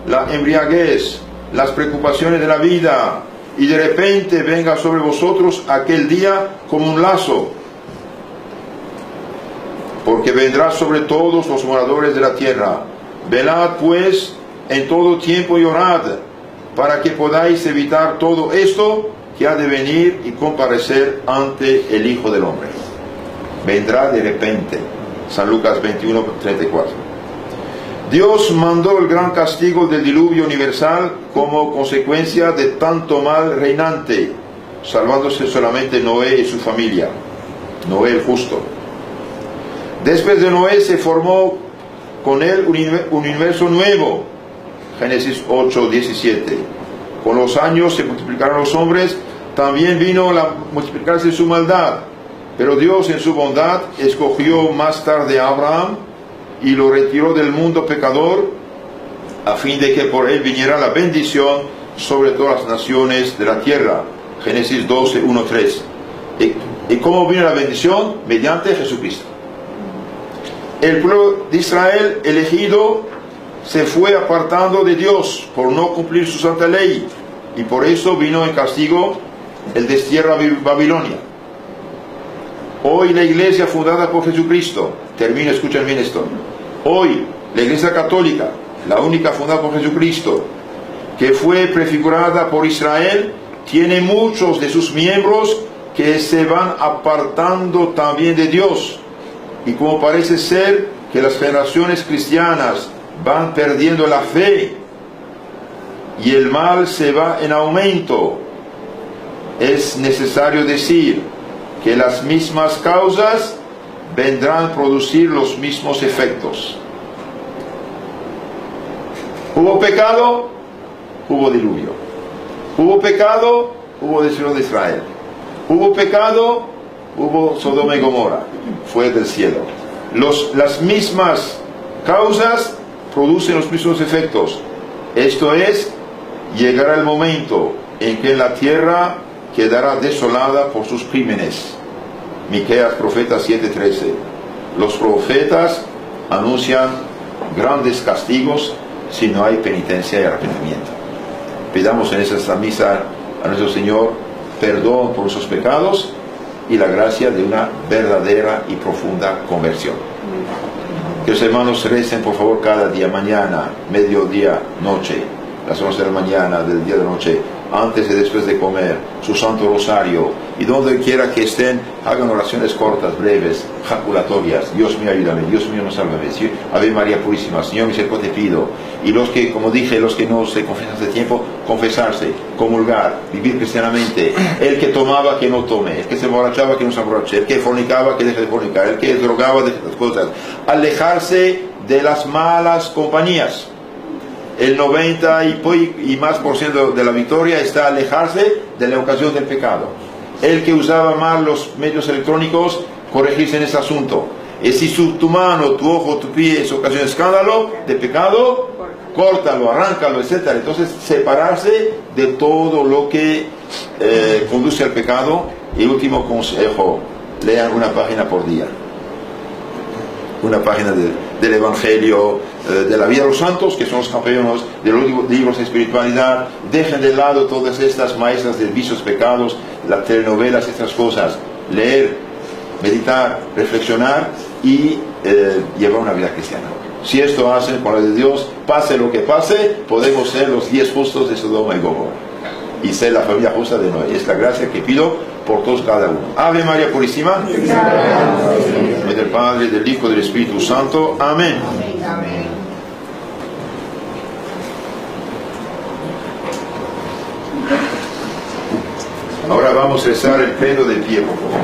la embriaguez, las preocupaciones de la vida, y de repente venga sobre vosotros aquel día como un lazo, porque vendrá sobre todos los moradores de la tierra. Velad pues en todo tiempo y orad, para que podáis evitar todo esto que ha de venir y comparecer ante el Hijo del Hombre. Vendrá de repente. San Lucas 21:34. Dios mandó el gran castigo del diluvio universal como consecuencia de tanto mal reinante, salvándose solamente Noé y su familia, Noé el justo. Después de Noé se formó con él un universo nuevo, Génesis 8:17. Con los años se multiplicaron los hombres, también vino a multiplicarse su maldad. Pero Dios en su bondad escogió más tarde a Abraham y lo retiró del mundo pecador, a fin de que por él viniera la bendición sobre todas las naciones de la tierra. Génesis 12:1-3. ¿Y cómo vino la bendición? Mediante Jesucristo. El pueblo de Israel elegido se fue apartando de Dios por no cumplir su santa ley, y por eso vino en castigo el destierro a Babilonia. Hoy la iglesia fundada por Jesucristo, termino, escuchen bien esto. Hoy la iglesia católica, la única fundada por Jesucristo, que fue prefigurada por Israel, tiene muchos de sus miembros que se van apartando también de Dios. Y como parece ser que las generaciones cristianas van perdiendo la fe y el mal se va en aumento, es necesario decir que las mismas causas vendrán a producir los mismos efectos. Hubo pecado, hubo diluvio. Hubo pecado, hubo destrucción de Israel. Hubo pecado, hubo Sodoma y Gomorra, fue del cielo. Las mismas causas producen los mismos efectos. Esto es, llegará el momento en que la tierra quedará desolada por sus crímenes. Miqueas, profeta 7:13. Los profetas anuncian grandes castigos si no hay penitencia y arrepentimiento. Pidamos en esta misa a nuestro Señor perdón por nuestros pecados y la gracia de una verdadera y profunda conversión. Que los hermanos recen por favor cada día, mañana, mediodía, noche, las 11 de la mañana, del día de la noche, antes y después de comer, su Santo Rosario, y donde quiera que estén, hagan oraciones cortas, breves, jaculatorias. Dios mío, ayúdame, Dios mío, sálvame. Ave María Purísima, Señor, misericordia te pido. Y los que, como dije, los que no se confesan hace tiempo, confesarse, comulgar, vivir cristianamente. El que tomaba, que no tome. El que se emborrachaba, que no se emborrache. El que fornicaba, que deje de fornicar. El que drogaba, deje las cosas. Alejarse de las malas compañías. El 90% y más de la victoria está alejarse de la ocasión del pecado. El que usaba mal los medios electrónicos, corregirse en ese asunto. Y si tu mano, tu ojo, tu pie es ocasión de escándalo, de pecado, córtalo, arráncalo, etc. Entonces, separarse de todo lo que conduce al pecado. Y último consejo, lean una página por día. Una página del Evangelio, de la vida de los santos, que son los campeones de los libros de espiritualidad. Dejen de lado todas estas maestras de vicios, pecados, las telenovelas, estas cosas. Leer, meditar, reflexionar y llevar una vida cristiana. Si esto hace con la de Dios, pase lo que pase, podemos ser los 10 justos de Sodoma y Gomorra y ser la familia justa de Noé. Es la gracia que pido por todos cada uno. Ave María Purísima. En nombre del Padre, del Hijo y del Espíritu Santo. Amén. Ahora vamos a rezar el credo de pie, por favor.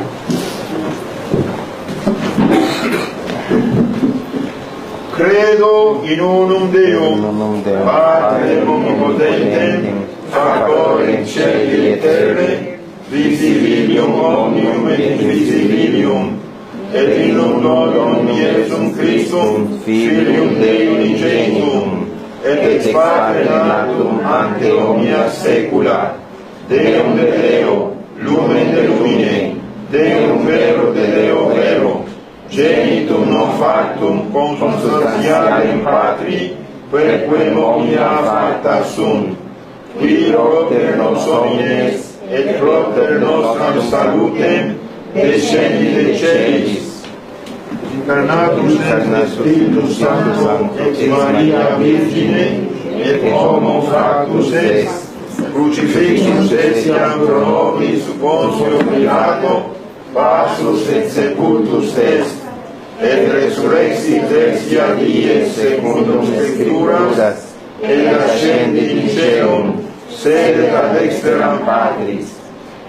Credo in unum Deum, Patrem omnipotentem, factor in cieli et terre, visibilium omnium et invisibilium, et in unum Iesum Christum, Filium Dei unigenitum, et ex Patre natum ante omnia saecula, Deum de Deo, lumen de lumine, Deum vero de Deo vero, genitum non factum consubstantialem Patri, perquem omnia facta sunt, qui propter nos homines, et propter nostram salutem, descendi de celis. Incarnatus est Spiritus Sancto, ex Maria Virgine, et homo factus est, crucifixus etiam pro nobis Pontio Pilato, passus et sepultus est, et resurrexit tertia die secundum Scripturas, et ascendit in caelum, sedet ad dexteram Patris,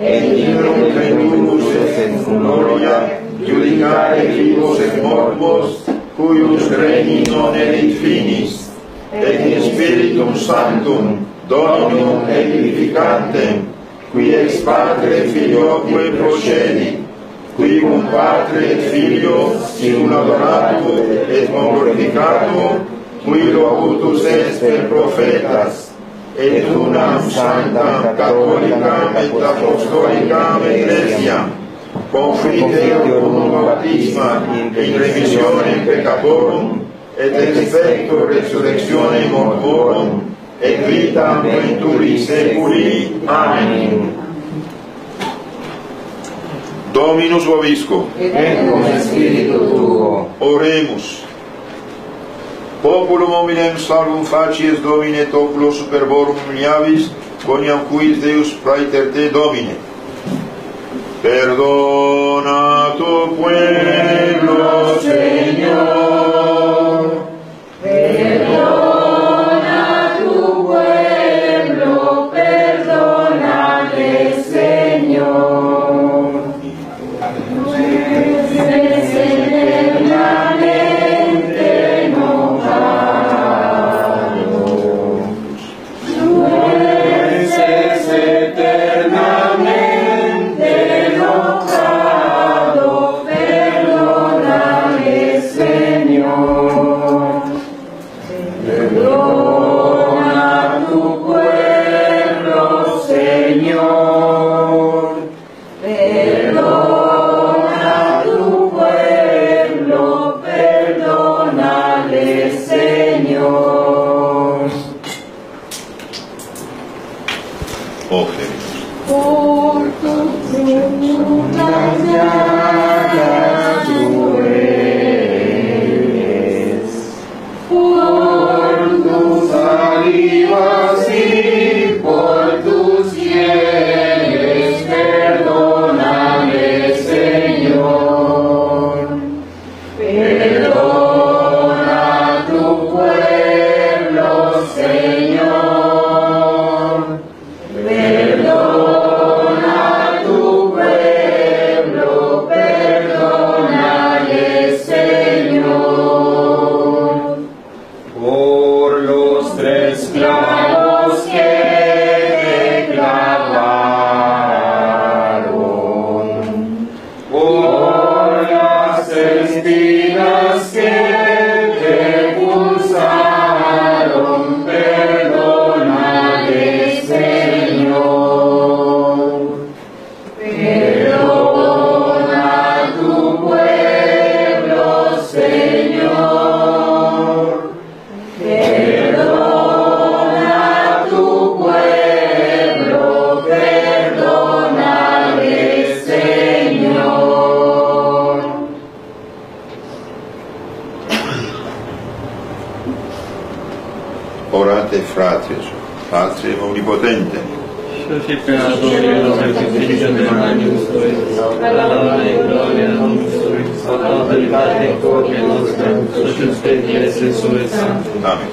et in plenibus est in gloria, judicare vivos et mortuos, cuius regni non erit finis, et in Spiritum Sanctum, Dominum et vivificantem, qui ex Patre Filioque procedit, qui cum Patre et Filio sium adorato et glorificato, qui locutus est per prophetas, et unam sanctam catholicam et apostolicam ecclesiam, confiteor cum baptisma in remissionem peccatorum, et expecto resurrectione mortuorum, et vitam venturi seculi. Amen. Dominus vobisco. Et cum spiritu tuo. Oremus. Populum hominem salvum facies Domine et oculo superborum iuniavis, quoniam quis Deus praeter te Domine. Perdona tu pueblo, Señor. Perdona tu pueblo, perdónale, Señor. Jueces eternamente enojados. Jueces eternamente enojados. te fratres, Patrem omnipotente, și pe adorul sacrificiul de Magnus Tui, alava e gloria Domnului, sau totalitate în corpul nostru, și în spetile Sfântului Sant. Amen.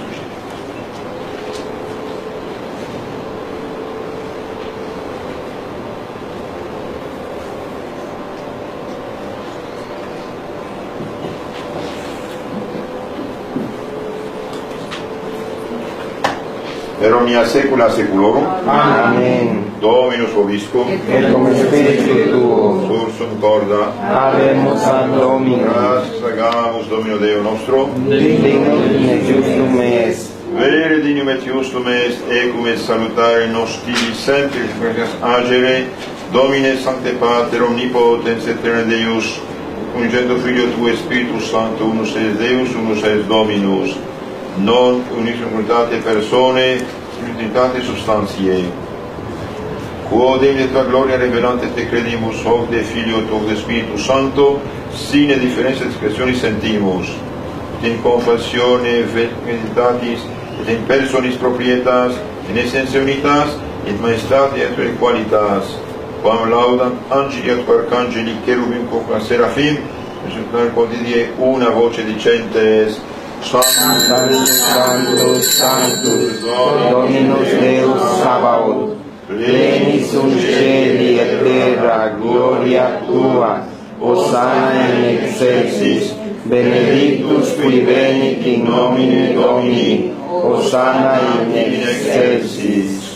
Per omnia saecula saeculorum, Amen. Dominus vobiscum, Et cum spiritu tuo, sursum corda, habemus ad Domino, gracias agamus Domino Deo nostro, dignum et justum est. vere dignum et justum est, ecum et salutare nostri sempre agere, Domine Sancte Pater, omnipotens aeterna Deus, unigento Filio Tuo Spiritus Sancto, unus es Deus, unus es Dominus, non unis in unitate persone, in unitate substantiae. Quod in tua gloria revelante te credimus, hoc de Filio Tuo de Spiritus Sancto, sine differentia discretionis sentimus, et in confessione meditatis, et in personis proprietas, in essentia unitas, et maestate et qualitas, quam laudam angeli et arcangeli, cherubim cum seraphim, et quodidie una voce dicentes, Sanctus, Sanctus, Sanctus, Dominus Deus Sabaoth, plenis sunt cieli et terra gloria Tua, Hosanna in excelsis, benedictus qui venit in nomine Domini, Hosanna in excelsis.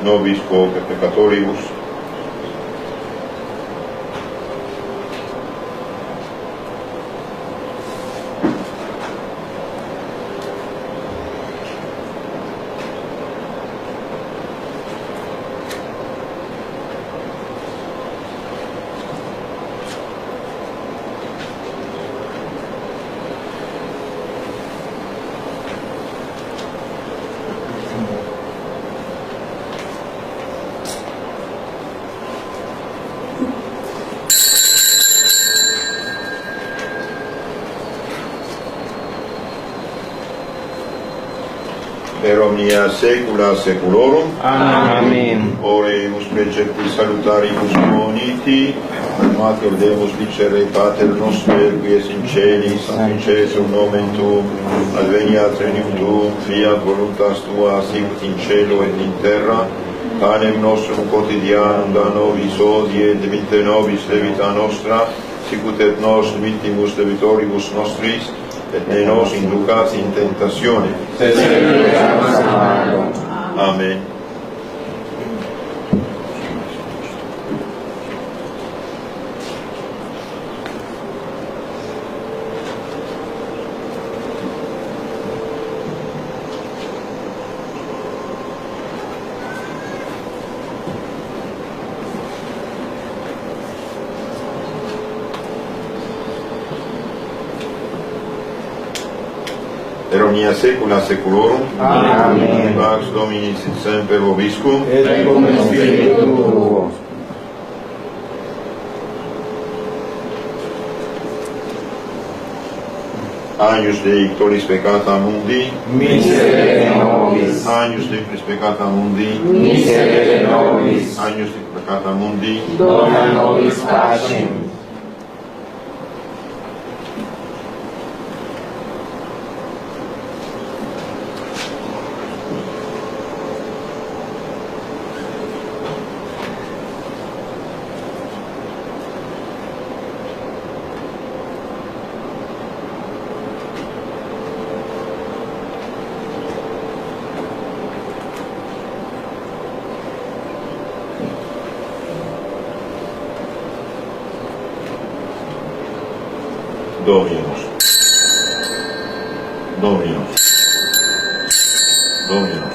nobis hoc peccatoribus, per omnia saecula saeculorum. Amen. Oremus precepti salutaribus moniti, mater Deus dicere Pater noster, qui es in celis, sanctificet nomen tuum, adveniat regnum tuum, fiat voluntas tua, sicut in cielo et in terra. Panem nostrum quotidianum da nobis hodie, et dimitte nobis debita nostra, sicut et nos dimittimus debitoribus nostris, et ne nos inducat in tentatione, Sed liberamus a malo. Amen. Per omnia saecula saeculorum. Amen. Pax Domini sit semper vobiscum. Et cum spiritu tuo. Agnus Dei tollis peccata mundi. Miserere nobis. Agnus Dei tollis peccata mundi. Miserere nobis. Agnus Dei peccata mundi. Dona nobis pacem. Dominus. Dominus. Dominus.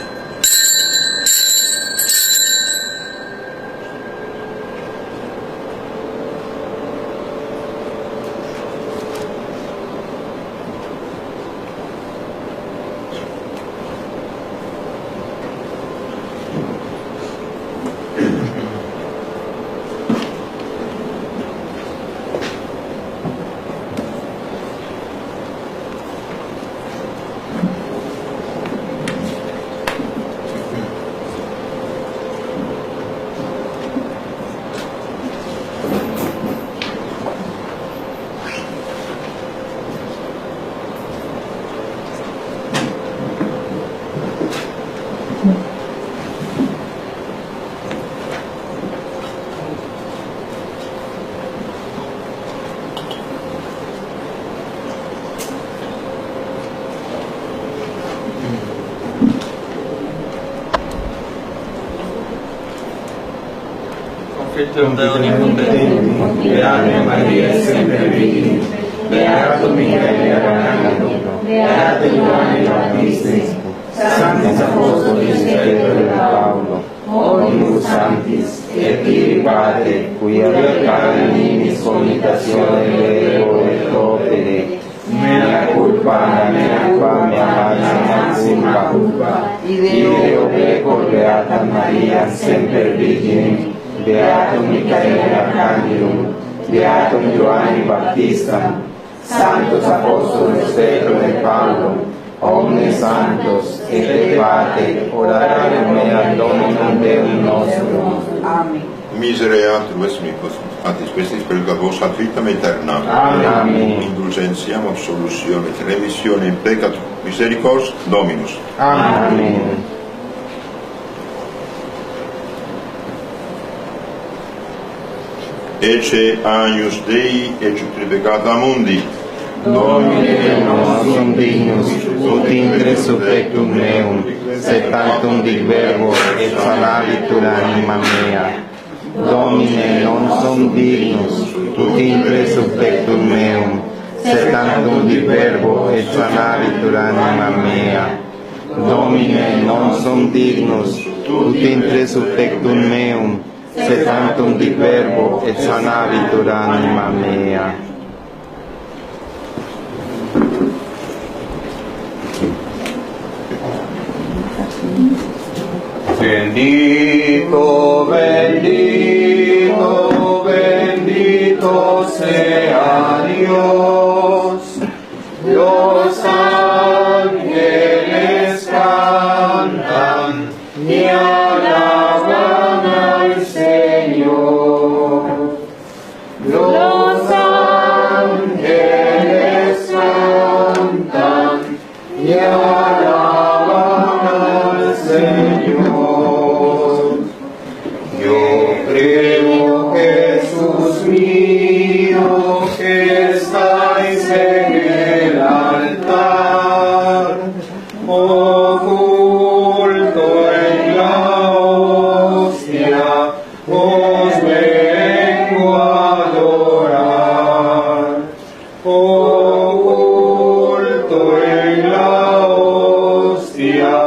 Confiterum Deo omnipotenti, Beata Maria sempre Virgine, Beato Michele Arcangelo, Beato Ioanne Baptiste, Sanctis Apostolis et Paulo, Omnibus Sanctis, et Iri Pater, quia peccavi nimis commitatione Deo et opere, mea culpa, maxima culpa, Ideo pecor Beata Maria semper Virgine, Beatum Michael Arcangelo, Beatum Ioanne Baptista, Sanctos Apostolos Petro et Paulo, omnes santos et de Pater, orare mea Dominum Deum nostrum. Amen. Misereatur vesmicus, atis questis pelga vos ad vitam aeternam. Amen. Indulgentiam, absolutione, remissione in peccato, misericors Dominus. Amen. Ecce agnus Dei, ecce peccata mundi. Domine non sum dignus, ut intre subjectum meum, sed tantum dic verbo et salavitur anima mea. Domine non sum dignus, ut intre subjectum meum, sed tantum dic verbo et salavitur anima mea. Domine non sum dignus, ut intre subjectum meum, sed tantum dic verbo et salavitur anima mea. Bendito, bendito, bendito sea Dios. Los ángeles cantan y alaban al Señor. Los ángeles cantan y alaban al Señor. Yo creo, Jesús mío, que estáis en el altar, oculto en la hostia, os vengo a adorar. Oculto en la hostia,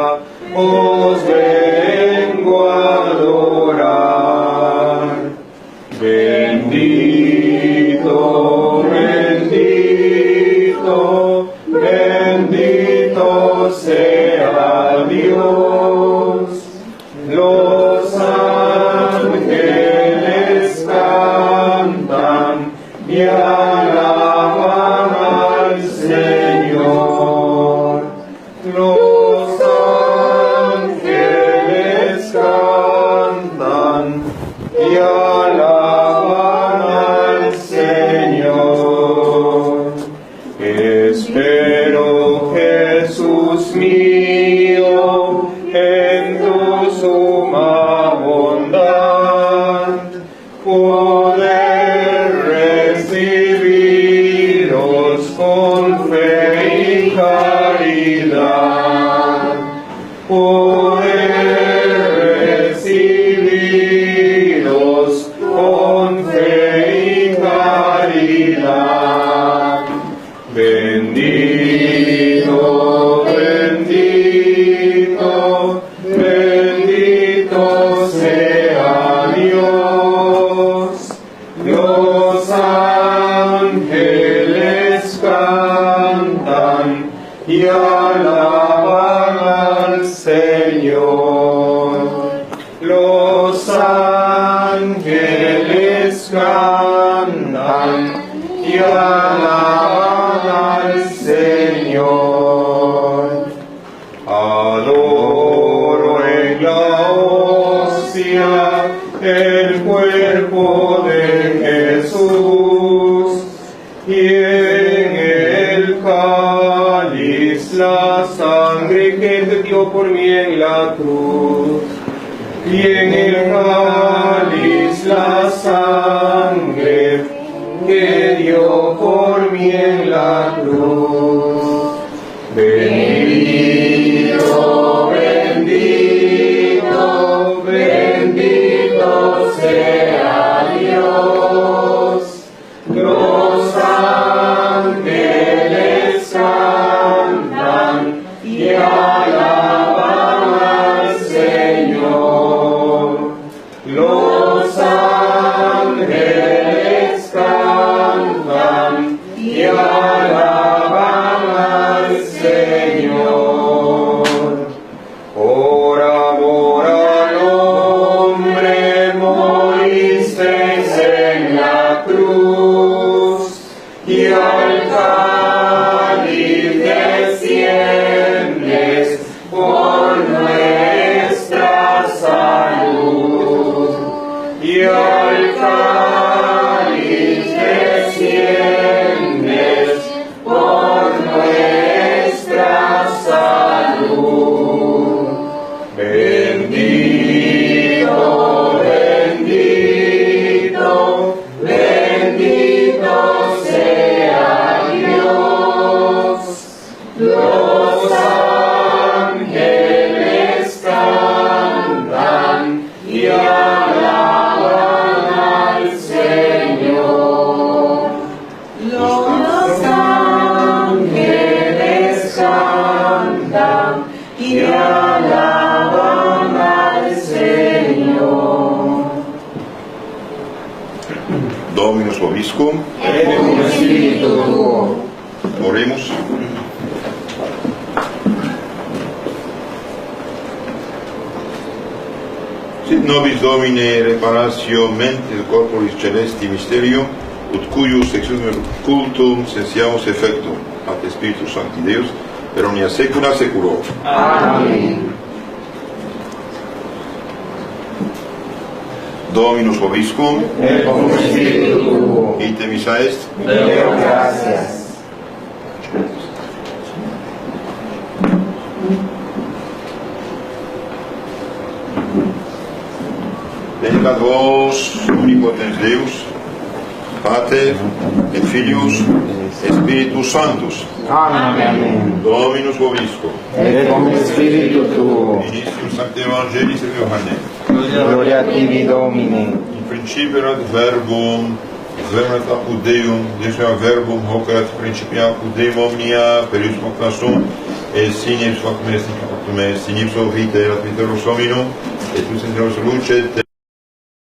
os vengo a adorar. Bendito, bendito, bendito sea Dios. Los ángeles cantan y alaban al Señor. Los ángeles cantan y alaban al Señor. Espero, Jesús mío, en tu suma bondad, poder recibiros con fe y caridad. Poder recibiros con fe y caridad. Bendito, bendito, bendito sea Dios. Los ángeles cantan y alaban al Señor. Los ángeles cantan y alaban al Señor. Adoro en la hostia el cuerpo de Jesús y en el cáliz la sangre que dio por mí en la cruz. Y en el cáliz la sangre que dio por mí en la cruz. Bendito, bendito, bendito sea Dios. Los ángeles cantan y alaban al Señor. Los ángeles cantan y alaban y alaban al Señor. Dominus vobiscum. Et cum spiritu tuo. Oremos. Sit nobis Domine reparatio mentis corporis celesti mysterio, ut cuius exudum cultum sensiamus effectum, ad Spiritus Sancti Deus, per omnia saecula saeculorum. Amen. Dominus vobiscum. Et cum spiritu tuo. Ite missa est. Deo gratias. Benedicat vos, omnipotens Deus, Pater, et Filius, et Spiritus Sanctus. Amen. Dominus vobiscum. Et cum spiritu tuo. Initium Sancti Evangelii de Ioanne. Gloria a tibi, Domine. In principio erat verbum, verbum et apud Deum, Deus erat verbum, hoc erat principia apud Deum omnia, per ius hoc nasum, et sin ipso factum est, nihil factum est, sin ipso vita erat viteros hominum, ettus in luce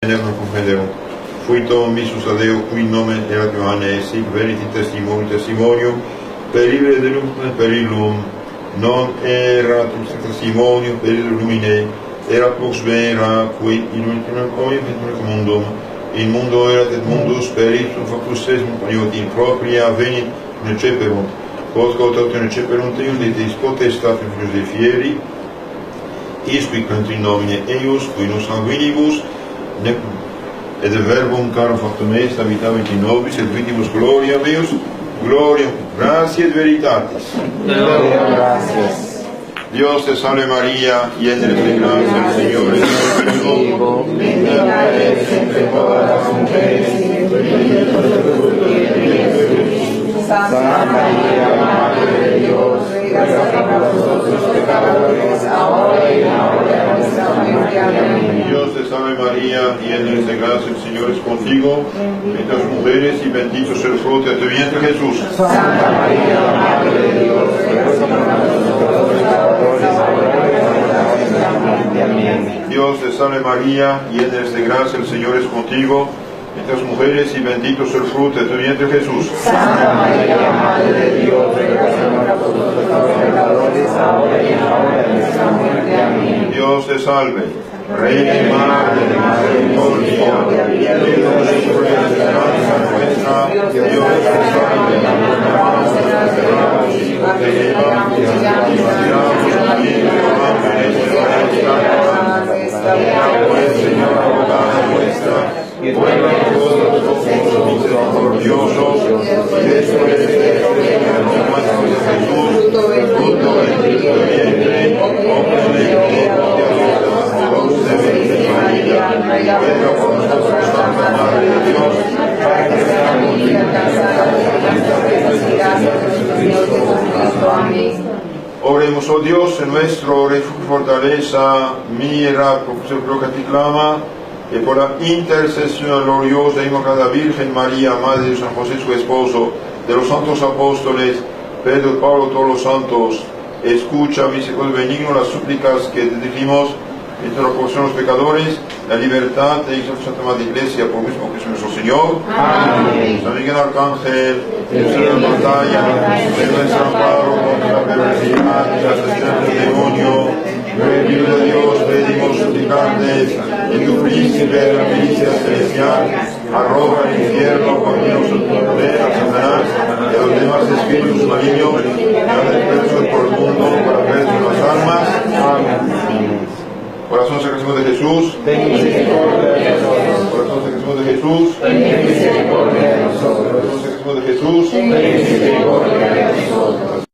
non comprenderum. Fuitum missus ad Deo, qui nomen erat Ioanne, sic venit in testimonium, per libere de lum per illum, non erat testimonium per illum lumine, erat lux vera, qui illuminum omnium et mundum, in mundo erat et mundus, per ipsum factus est mutant in propria venit neceperunt, quod aut neceperunt eius de teis potestatem filius Dei fieri, isqui in nomine eius, qui nos sanguinibus, et de verbum caro factum est, habitavit in nobis, et vidibus gloria meus, gloria, gratia et veritatis. Deo gratias. Dios te salve María, llena eres de gracia, el Señor es contigo. Bendita eres entre todas las mujeres, y bendito es el fruto de tu Jesús. Santa María, Madre de Dios, ruega por nosotros pecadores, ahora y en la hora de nuestra muerte. Amén. Dios te salve María, llena eres de gracia, el Señor es contigo. Bendita las mujeres y bendito es el fruto de tu vientre Jesús. Santa María, Madre de Dios, ruega por nosotros pecadores, ahora y en la hora de nuestra muerte. Amén. Dios te salve María, llena eres de gracia, el Señor es contigo. Bendita las mujeres y bendito es el fruto de tu vientre Jesús. Santa María, Madre de Dios, ruega por nosotros pecadores, ahora y en la hora de nuestra muerte. Amén. Dios te salve, Reina y Madre de misericordia, Dios de esperanza nuestra, Dios te salve, te llevamos también pues, Señor, abogada nuestra, y ruega por todos nosotros misericordiosos, y después de nuestro Jesús, fruto de tu vientre, María, ruega por nosotros, Santa Madre de Dios, para que seamos Oremos, oh Dios, en nuestro refugio y fortaleza, mira, por que te clama, y por la intercesión gloriosa e invocada Virgen María, Madre de San José, su esposo, de los santos apóstoles, Pedro, Pablo, todos los santos, escucha, misericordia benigno, las súplicas que te dirigimos, entre la porción de los pecadores, la libertad de la Santa Madre Iglesia, por mismo Cristo nuestro Señor. Amén. San Miguel Arcángel, Dios de la batalla, de nuestro amparo contra la perversidad y la asesinato del demonio, Rey de Dios, pedimos suplicantes, en tu príncipe de la milicia celestial, arroja al infierno con menos poder a Satanás y a los demás espíritus malignos, que han dispersos por el mundo para perder las almas. Amén. Corazón Sacrísimo de Jesús, Ten misericordia de nosotros. Corazón Sacrísimo de Jesús, Ten misericordia de nosotros. Corazón Sacrísimo de Jesús, Ten misericordia de nosotros.